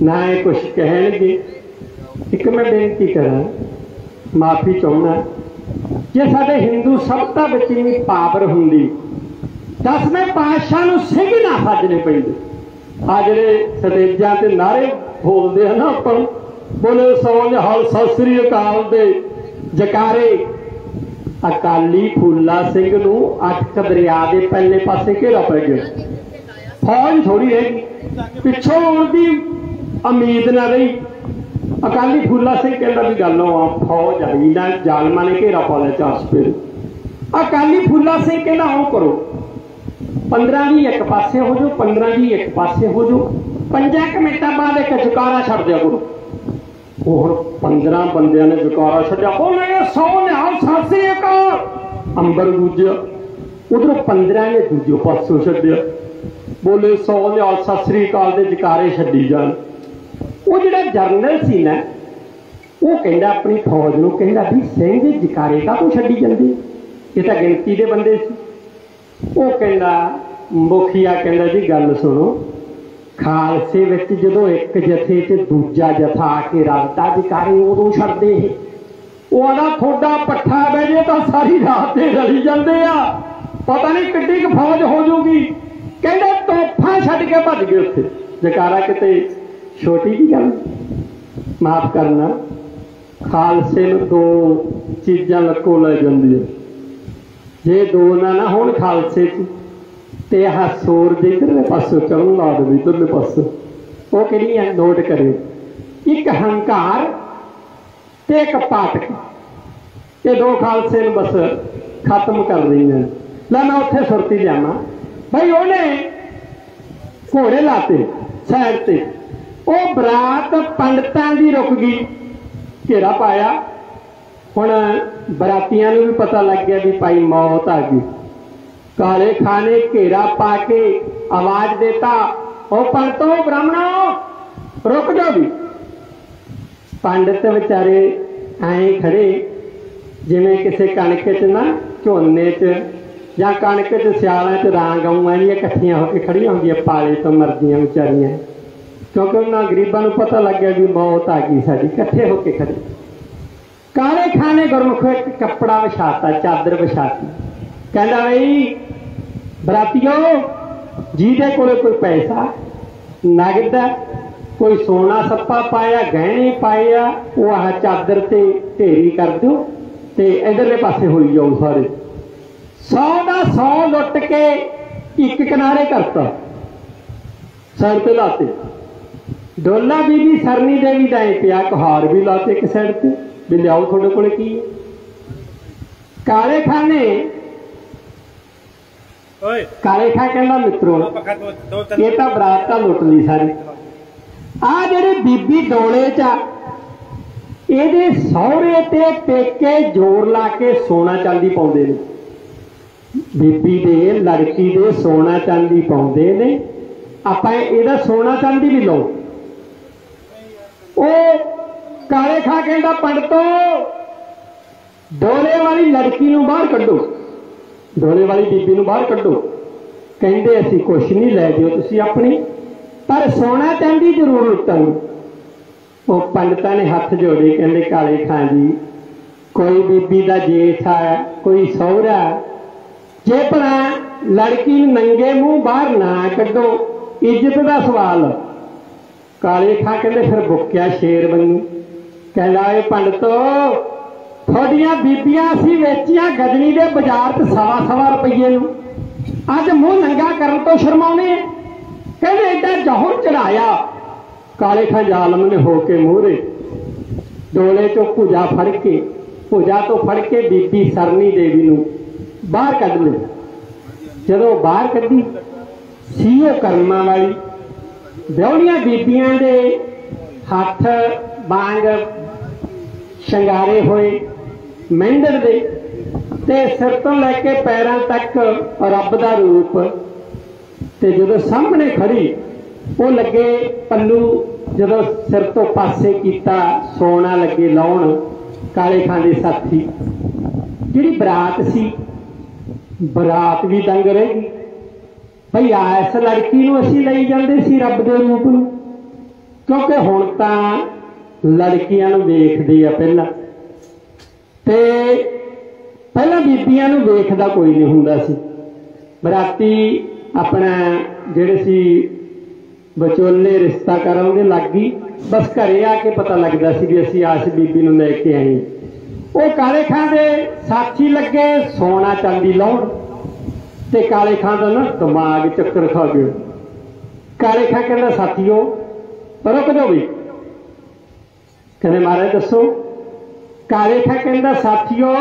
ना ये कुछ कहणगे। एक मैं बेनती करा माफ़ी चाहुंदा जे साडे हिंदू सभता विच इन्नी पावर हुंदी 10वें पातशाह नूं सिंह ना सजने पैंदे। आ जिहड़े स्टेजां ते नारे बोलदे हैं ना आपां बोले सौ निहाल सत श्री अकाल दे जकारे अकाली फूला सिंह नूं 8 दरिया के पहले पासे घेरा पै गया। फौज थोड़ी रहेगी पिछों उनकी उम्मीद ना रही। अकाली फूला सिंह कहता भी गल आ फौज आई ना जालमा ने घेरा पा लिया 4 सपेरे। अकाली फूला सिंह कहना आओ करो 15 भी एक पासे हो जाओ 15 भी एक पासे हो जाओ 5 मिनटां बाद एक जकारा छड़ दिया करो। और 15 बंदियां ने जकारा छड्या बोले 100 निहाल सत श्री अकाल अंबर गूंजिया। उधरों 15 ने दूजे पासों छड्या बोले 100 निहाल सत श्री अकाल दे जकारे छड्डी जान। वो जिहड़ा जरनल सी ना वो कहंदा अपनी फौज नूं कहंदा भी सिंह दे जकारे काहतों छड्डी जांदे ये तां गिणती दे बंदे सी। वो कहंदा मुखिया कहंदा जी गल सुनो खालसे विच जदों एक जथे च दूजा जथा आके रलदा जकारे उदों छड्डदे वो आदा थोड़ा पट्ठा बह जे तो सारी रात ते रली जांदे आ, पता नहीं किड्डी क फौज हो जूगी। कहंदे तोहफा छड्ड के भज गए उत्थे। जकारा किते छोटी जी गल, माफ करना, खालसे नूं दो चीज़ां लको लै जांदियां, जे दो ना होण खालसे च ते आह सूरज इधरले पासों चढ़न ला दे इधरले पासों, वो किहड़ियां नोट करियो, एक हंकार ते एक पाटक, ये दो खालसे नूं बस खत्म कर रही। ला मैं उत्थे सुरती जाना भाई, उन्हें घोड़े लाते साइड ते, वो बरात पंडितां दी रुक गई, घेरा पाया। हुण बरातियां नूं भी पता लग गया भी भाई मौत आ गई। काले खां ने घेरा पा के आवाज देता, ओ पंडितों ब्राह्मणों रुक जाओ भी। पंडित बेचारे ऐ खड़े जिवें किसी कणक च ना झोने च या कणक च सियालों च रांगाऊं जी इकट्ठियां होकर खड़ियां होंदियां, पाले तो मरदियां बेचारियां, क्योंकि उन्होंने गरीबां नूं पता लग गया भी मौत आ गई साडी, इकट्ठे होकर खड़े। काले खां ने गुरमुख एक कपड़ा विछाता, चादर विछाती, कहता बई बरातियों जिहदे कोले कोई पैसा नगद कोई सोना सप्पा पाया गहने पाए आ, वो आह चादर ते ढेरी कर दो ते इधरले पासे होई जाओ सारे। 100 का 100 लुट के एक किनारे करता, साइड पे लाते। डोला बीबी सरनी देवी का पिया कहार भी लाते एक साइड पे भी लियाओ थोड़े कोले की। काले खां ने काले खां कहना मित्रों ये तो बरात तो लुट ली सारी, आ जेड़े बीबी डोले चा ये सौरे ते पेके जोर ला के सोना चांदी पाउंदे ने, बीबी दे लड़की दे सोना चांदी पाउंदे ने। आपां इहदा सोना चांदी भी लो। ओ काले खां कहंदा पंडितों डोले वाली लड़की नूं बाहर कड्डो, डोले वाली बीबी नूं बाहर कड्डो। कहंदे असीं कुछ नहीं लै दिओ तुसीं अपनी, पर सोना चांदी जरूर लुटांगे। वो पंडितां ने हथ जोड़े, कहंदे काले खां जी कोई बीबी दा जेठ है कोई सौहरा, जे भला लड़की नंगे मुंह बाहर ना कड्डो इज्जत का सवाल। काले खां कहंदे फिर बुक्या शेर बनू। कहंदा ए पंडितो थोड़ियां बीबियां असीं वेचियां गजनी दे बाजार च 1.25 रुपये नूं, अज मुंह नंगा करन तो शर्माउने। कहंदे एडा जौहर चढ़ाया। काले खां जालम ने होके मूहरे डोले चो भुजा फड़ के, भुजा तो फड़ के बीबी सरनी देवी नूं बाहर कढ ले। जदों बाहर कढी सीओ कर्मां वाली विआहुणियां बीबियां दे हथ बांग शंगारे होए मेंढर दे ते सिर तो लैके पैरों तक रब दा रूप। ते जदों सामने खड़ी वो लगे पल्लू, जदों सिर तो पासे कीता सोना लगे लाउण काले खां दे साथी। जिहड़ी बरात सी बरात भी दंग रही भई इस लड़की नूं असीं लई जांदे सी रब दे रूप नूं, क्योंकि हुण तां लड़कियां नूं वेखदे आ पहलां ते पहलां बीबियां नूं वेखदा कोई नहीं हुंदा सी। बराती अपना जिहड़े सी विचोले रिश्ता कराउंदे लग गई, बस घरे आके पता लगदा सी भी असीं आस बीबी नूं लैके आए। वो काले खां दे साथी लगे सोना चांदी लाउण ते काले खां दा ना दिमाग चक्कर खा गया। काले खां कहंदा साथियों रुक जाओ भी। कहंदे महाराज दसो। काले खां कहंदा साथियों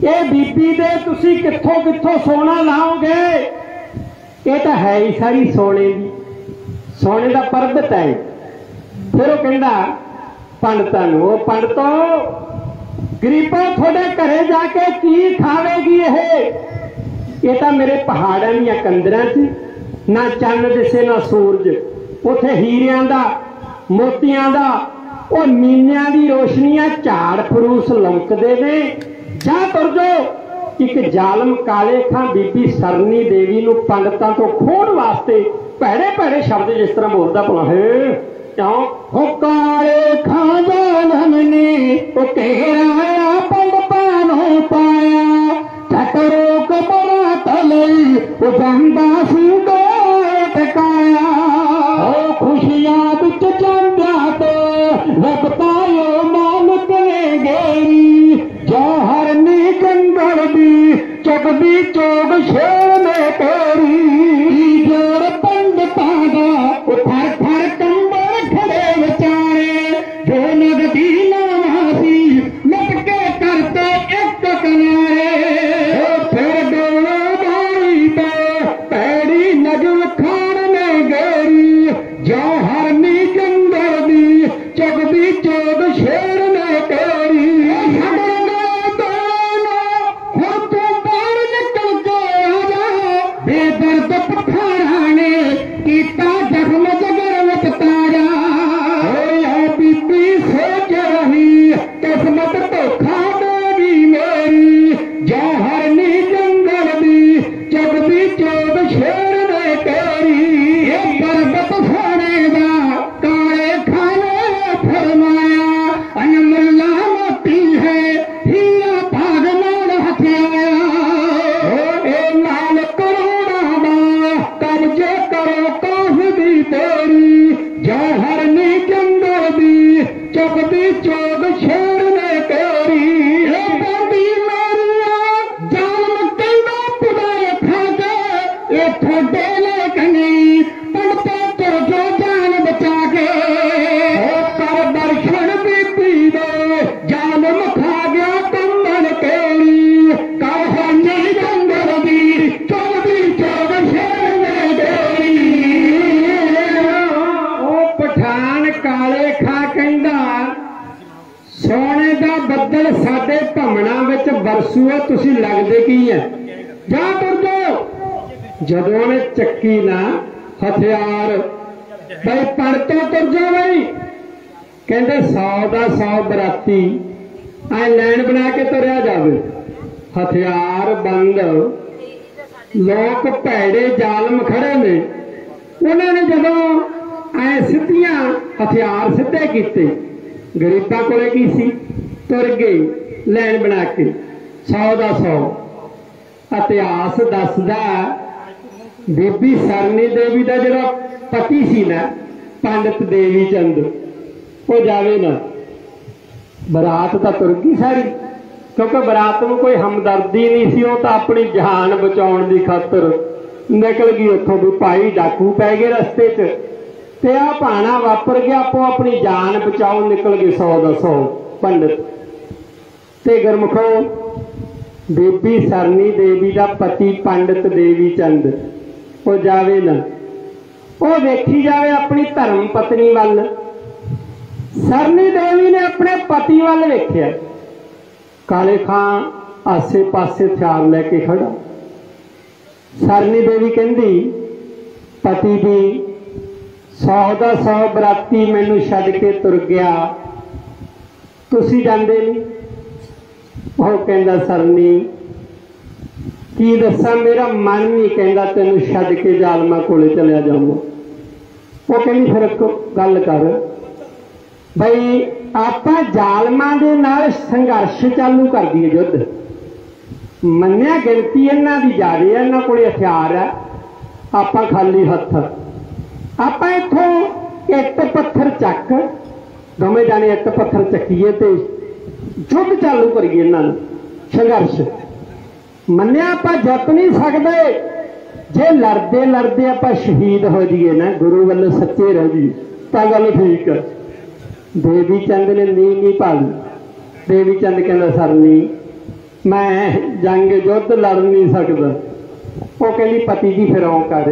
ये बीबी दे तुसी कित्थों कित्थों सोना लाओगे, ये तो है ही सारी सोने की, सोने का परबत है। फिर वो कहंदा पंडितां नूं, ओ पंडितों गरीबों थोड़े घरे जाके की खावेगी ये तो मेरे पहाड़ों दी कंदरां च ना चंद दिसे ना सूरज, उथे हीरियां दा मोतियां दा वो मीनियां दी रोशनियां झाड़ फरूस लमकदे ने। जा तुर जाओ एक जालम काले खां बीबी सरनी देवी नूं पंडितां तो खोण वास्ते भैड़े भैड़े शब्द जिस तरह बोलता भला है क्यों हो काले खां जालम ने ओ घेराया पंडितां नूं पाया चकरो कबरा तलई ओ जांदा सी टकाया ओ खुशियां विच चंदा ते रबतायो मालिक ने गेरी जौहर नी कंदर दी चकदी चोग शेर ने तेरी जोर पंडितां दा ओ थर थर कंबर खड़े विचारे जो नगदी नासी लटके करते एक किनारे फिर डोले बारी तो पैड़ी नजर खान ने गेरी जौहर नी कंदर दी चकदी चोग शेर ने तेरी बेदर्द पठारा ने कीता जख्म जगरवत तारा बीबी सोच रही किस्मत धोखा देगी मेरी जौहर नी जंगल दी चकदी चोग शेर ने तेरी पर्वत सोने दा काले खाने फरमाया अनमुल्ला मोती है हीरा भाग नाल हथियाया लाल कब्जे करो काफी तेरी जौहर नी जंगल दी चकदी चोग शेर ने तेरी बंदी मेरिया जान कहना पुदर खा के ये थोड़े लेकनी पड़ते तो जो जान बचा के कर दर्शन बीबी दे जालम खा गया कंदन तेरी कहानी जंगल दी चकदी चोग शेर ने तेरी पठान काले खा कहंदा सोने का बदल साडे भमणा विच बरसूआ तुसी लगदे की है जा तुर जाओ जदों ने चक्की ना हथियार भाई पढ़ तो तुर जाओ भाई कहंदे 100 का 100 बराती ऐ लैन बना के तुरिया जावे हथियार बंद लोग भैड़े जालम खड़े ने उन्होंने जदों ऐ सिद्धियां हथियार सिद्धे किते गरीबां कोले की सी तुर गई लैन बना के 100 का 100 इतिहास दसदा बीबी सरनी देवी का जो पति सी ना पंडित देवी चंद वो जावे ना बरात तो तुर गई सारी क्योंकि बरात में कोई हमदर्दी नहीं सी वो तो अपनी जान बचाने की खातर निकल गई उतों भी भाई डाकू पै गए रस्ते च ते आ भाना वापर गया आपो अपनी जान बचाओ निकल गए 100 का 100 पंडित ते गुरमुखो बीबी सरनी देवी का पति पंडित देवी चंद वो जावे ना वो देखी जावे अपनी धर्म पत्नी वाल सरनी देवी ने अपने पति वाल वेख्या काले खां आसे पासे हथियार लैके खड़ा सरनी देवी कहती पति दी 100 का 100 बराती मैनू छड्ड के तुर गया तुसी जांदे नहीं वो कहंदा सरनी की दसा मेरा मन नहीं कहता तेन छड्ड के जालमा कोले चलिया जाऊँ वो कहनी फिर एक गल कर बई आप जालमा दे नाल संघर्ष चालू कर दिए युद्ध मन्निया गिनती इन्हां दी ज्यादा है इन्हां कोले हथियार है आप खाली हथ आप इथों इट पत्थर चक दोवें जाने इट पत्थर चकीए तो युद्ध चालू करिए इन्होंने संघर्ष मन्निया आप जित नहीं सकते जे लड़ते लड़ते आप शहीद हो जाइए ना गुरु वालों सच्चे रह जाइए तो गल ठीक है देवी चंद ने नी पाली देवी चंद कहना सरनी मैं जंग युद्ध लड़ नहीं सकता वो कहली पति जी फिर आं कर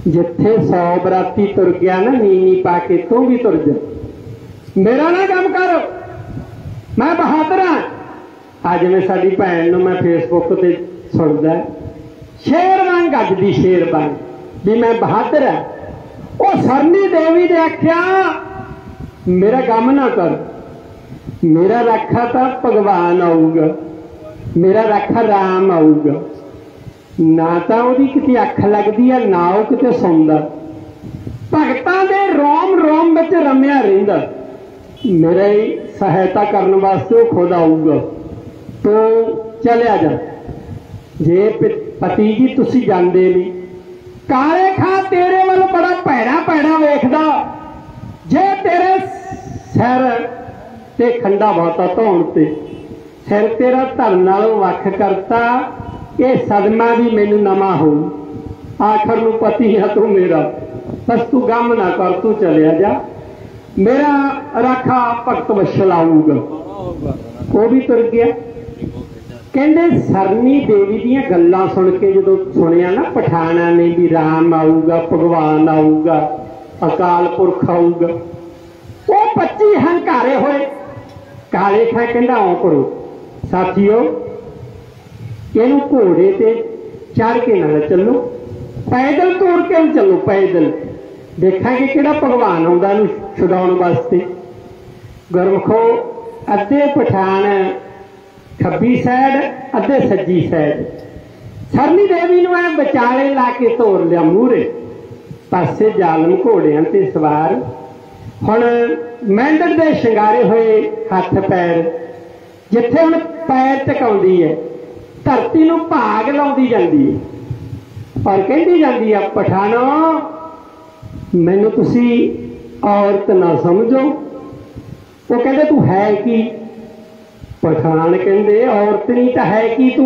जिथे 100 बराती तुर गया ना नी पा के तू भी तुर जा मेरा ना काम कर मैं बहादुर हाँ अज मैं साड़ी भैन नूं मैं फेसबुक ते सुनदा शेर वांग गजदी शेर वांग भी मैं बहादुर है वो सरनी देवी ने आख्या मेरा काम ना कर मेरा रखा तो भगवान आऊगा मेरा राखा राम आऊगा। ना तो वो कितनी अख लगती है, ना वो कितने सौंदा, भगतां दे रोम रोम में रमिया रहिंदा। मेरी सहायता करने वास्ते वो खुद आऊगा। तो चलिया जा। जे पति जी तुसी जांदे नहीं, काले खां तेरे वाल बड़ा भैड़ा भैड़ा वेखदा, जे तेरे सिर ते खंडा बहुता धोण ते सिर तेरा धन नालों वख करता, ये सदमा भी मैनू नवा हो। आखिर नूं पति है तू मेरा, बस तू गम ना कर, तू चलिया जा। मेरा राखा भगत वशल आऊगा। वो भी तुर गया। कहते सरनी देवी दियां गल्लां सुन के जो सुनिया ना पठाना ने भी राम आऊगा, भगवान आऊगा, अकाल पुरख आऊगा, वो 25 हंकारे होए। काले खां कहंदा आओ करो साथियों, इनू घोड़े ते चढ़ के ना चलो, पैदल तोड़ के चलो, पैदल देखांगे किहड़ा भगवान आउंदा इहनूं छुड़ाउण वास्ते। गुरमुखो अद्धे पठान खब्बी साइड, अद्धे सज्जी साइड। सरनी देवी नूं ऐ विचाले ला के तोड़ लिया मूहरे पासे जालम घोड़ियां ते सवार। हुण मेंढक दे शिंगारे होए हथ पैर, जिथे हुण पैर टिकाउंदी है धरती नूं भाग लाउंदी जांदी है और कहंदी जांदी है पठानो मैनूं तुसी औरत ना समझो। वो कहंदे तू है की? पठान कहंदे औरत नहीं तो है की तू?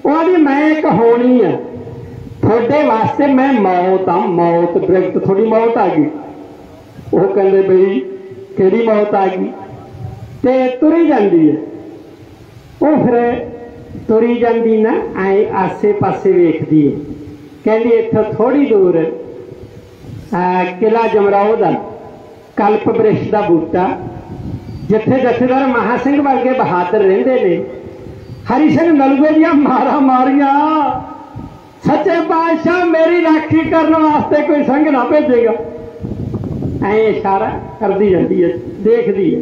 वो मैं एक होनी है, थोड़े वास्ते मैं मौत हाँ, मौत डायरेक्ट थोड़ी मौत आ गई। वो कहंदे बई किहड़ी मौत आ गई? ते तुरी जांदी है। वो फिर तुरी जांदी ना आए आसे पासे वेखदी है, कहंदी इत्थों थोड़ी दूर किला जमराओ दा कल्प वृक्ष दा बूटा, जिथे जथेदार महासिंह वर्गे बहादुर रहिंदे ने, हरि सिंह नलूए दियां मारा मारियां, सच्चे पातशाह मेरी राखी करने वास्ते कोई संग ना भेजेगा। ऐ इशारा करदी जांदी है, देखदी है।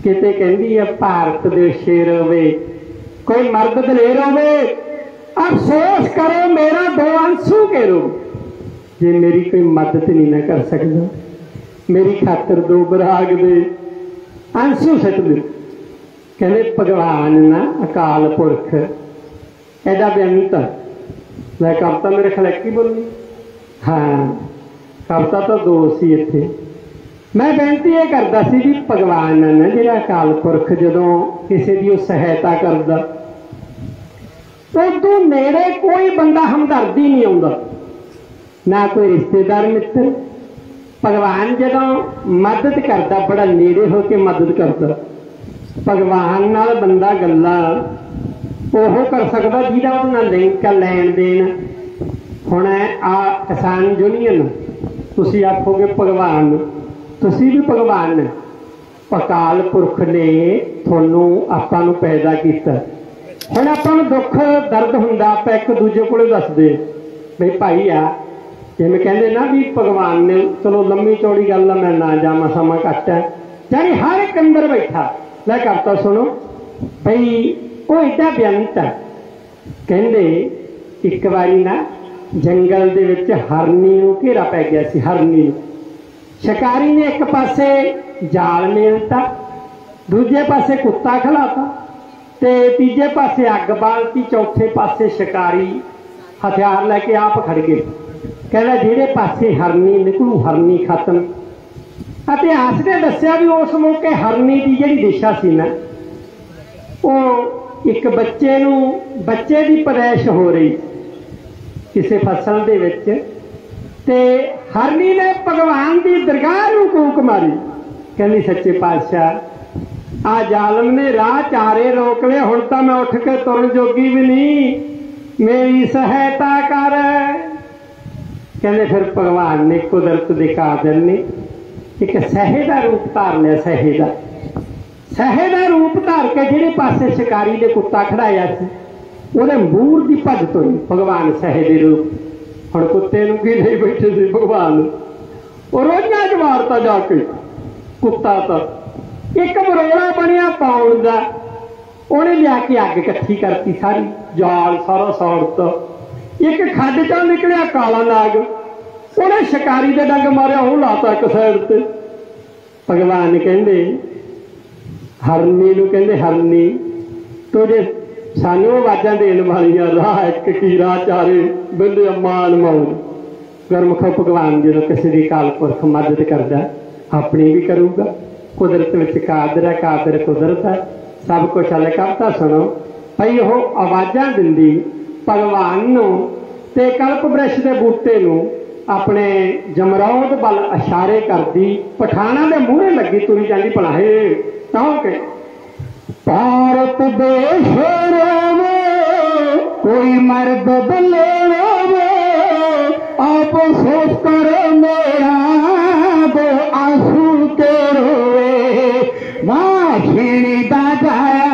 किते कहंदी है भारत दे शेर होवे, कोई मर्द दलेर होवे, अफसोस करो मेरा दो अंसू घेरो, जे मेरी कोई मदद नहीं ना कर सकता, मेरी खातर दो बराग दे अंसू सट दे। कहते भगवान ना अकाल पुरख एदा बेअंत। मैं कविता मेरे ख्याल की बोली, हाँ कविता तो दो सी इत्थे। मैं बेनती ये करता सी भी भगवान ना जिहड़ा अकाल पुरख जदों किसी की सहायता करदा, उदों नेड़े कोई बंदा हमदर्दी नहीं आउंदा, ना कोई रिश्तेदार मित्र। भगवान जदों मदद करता बड़ा नेड़े होके मदद करता। भगवान नाल बंदा गल्लां ओह कर सकदा जिहदा उहदे नाल लिंक लैण देण। हुण आ किसान यूनियन तुसीं आखोगे भगवान, तुसीं भी भगवान। अकाल पुरख ने तुहानूं आपां नूं पैदा कीता। हुण आपां नूं दुख दर्द हुंदा आपां एक दूजे कोले दसदे बई भाई आ, जिवें कहंदे ना भी भगवान ने, चलो लम्मी चौड़ी गल मैं ना जावां समा घट है, जानी हर एक अंदर बैठा। मैं करता सुनो बई वो एडा बेअंत है। कहंदे एक बारी ना जंगल दे विच हरनी नूं घेरा पै गया सी। हरनी शिकारी ने एक पासे जाल मेलता, दूजे पासे कुत्ता खिलाता, ते तीजे पासे अग बालती, चौथे पासे शिकारी हथियार लैके आप खड़ गए। कहला जेड़े पासे हरनी निकलू हरनी खत्म। इतिहास ने दस्या भी उस मौके हरनी की जिहड़ी दिशा सी ना, वो एक बच्चे नूं, बच्चे की पैदाइश हो रही किसी फसल दे विच, ते हरनी ने भगवान की दरगाह नूं कूक मारी। कहंदी सच्चे पातशाह आ जालम ने राह चारे रोक लिया, हुण तां मैं उठ के तुरन जोगी भी नहीं, मेरी सहायता कर। कहंदे फिर भगवान ने कुदरत दे कादर ने एक सहे का रूप धार लिया। सहे का रूप धार के जिहड़े पासे शिकारी ने कुत्ता खड़ाया सी, उहदे मूर की भज तो भगवान सहे दे रूप। हुण कुत्ते नूं की नहीं बैठे सी भगवान, वो रोज़ां च मारता जाके कुत्ता। तो एक मरोड़ा बनिया पाउण दा, ਉਹਨੇ ਲਿਆ ਕੇ ਅੱਗ ਇਕੱਠੀ करती सारी, जाल सारा साड़ता। एक खड्ड चों निकलिया काला नाग, ਉਹਨੇ शिकारी दे डंग मारिया, ਉਹ लाता एक साइड ते। भगवान कहंदे हरनी नूं, कहंदे हरनी तू जे सानू आवाज़ां देण वाली आ, राह एक की राह चारे बिंदे मान मौज। गुरमुख भगवान जो किसी की काल पुरख मदद करता अपनी भी करूगा। कुदरत विच कादर है, कादर कुदरत है, सब कुछ हल करता। सुनो भई वह आवाज़ां दिंदी भगवान नूं ते कल्प वृक्ष के बूटे नूं अपने जमरौद बल इशारे करदी, पठाना दे मूहरे लगी तुरी जांदी भला हे तां के भारत देश रोवे कोई मर्द बले रोवे, आप सोच कर मेरा दो आंसू के रोवे। मां छीनी दा जाया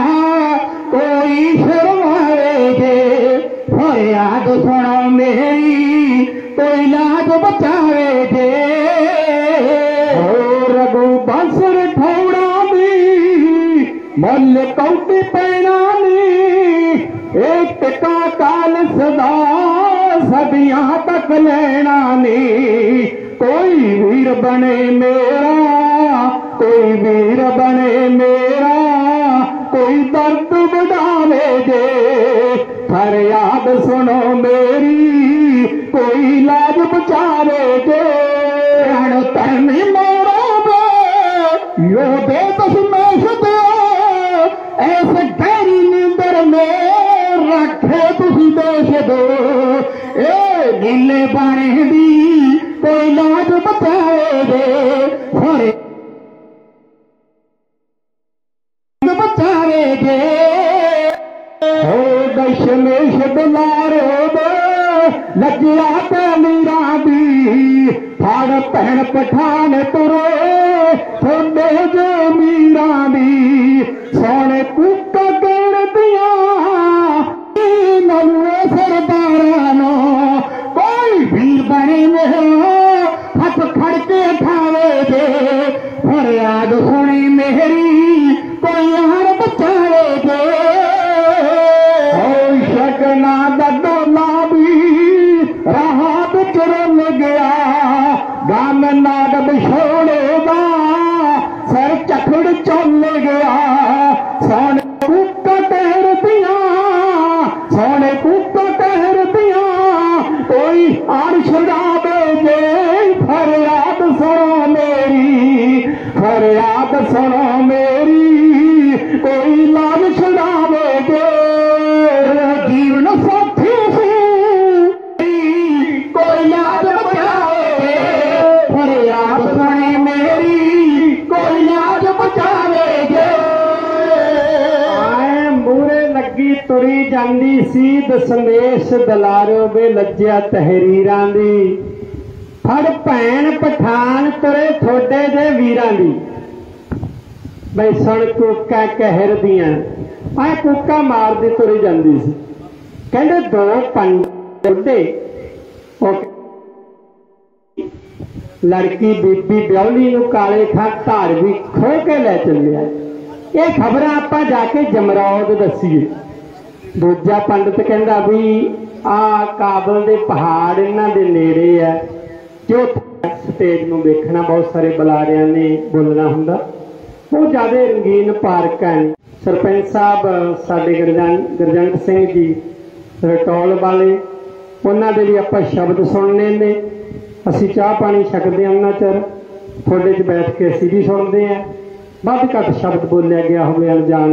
कोई शर्मावे जे, फरियाद सुनो मेरी कोई लाज बचावे जे। रघु बंसर ठौड़ा दी मल कौटी पैना नी, एक का काल सदा सदियां तक लेना नी। कोई वीर बने मेरा, कोई वीर बने मेरा, कोई दर्द बढ़ावे जे। फरियाद सुनो मेरी कोई लाज बचावे जे। रण तैनी मोड़ोगे यो दे दशमेश दो, ऐसे गहरी नींदर में रखे तुसी देश दो। ए नीले बाणे दी कोई लाज बचावे जे, फरियाद बचावे जे। हो दशमेश दुलारो दो लज्जा ते मीरा दी, फाड़ भैन पठान तुरे थोड़े जो मीरा दी। सोने कूका गण दिया नवे सरदारा नो, कोई वीर बने मेरा हाथ खड़ के ठावे दे। फरियाद सुनी मेरी कोई यार बचावे दे। शकना दडोला भी रहा बिचरन गया, गम नाग बिछोड़ेगा सर चखड़ चल गया। सोने कुत्ता टहर दिया, सोने कुत्ता टहर दिया, कोई आर छुड़ावे जे। फरियाद सुनो मेरी, फरियाद सुनो मेरी कोई लाज छुड़ावे जे। जीवन साथी से कोई लाज बचावे, फरियाद सुने मेरी कोई लाज बचावे जे। आए मूहरे लगी तुरी जांदी सी दशमेश दलारो वे लज्जा तहरीरां दी। फड़ भैन पठान तुरे थोड़े जे वीरां दी। बई सुन कूका कहर दियां, आए कूका मारदी तुरी जांदी सी। कहंदे दो पंड बुढ़े लड़की बीबी ब्याहली नूं काले खां धार भी खो के लै चलिया। ये खबर आप जाके जमरौद दसीए। दूजा पंडित कहंदा भी आ काबल दे पहाड़ इन्हां दे नेड़े है, जो स्टेज नूं देखना बहुत सारे बुलारियां ने बोलना हुंदा, बहुत ज़्यादा रंगीन पार्क है। सरपंच साहब साडे गुरजंट सिंह जी रटौल वाले, उन्हां दे लई आपां शब्द सुनने ने। असीं चाह पानी छकदे हां, उन्हां चਿਰ थोड़े च बैठ के असीं भी सुनते हैं। वध घट शब्द बोलिया गया होवे अनजान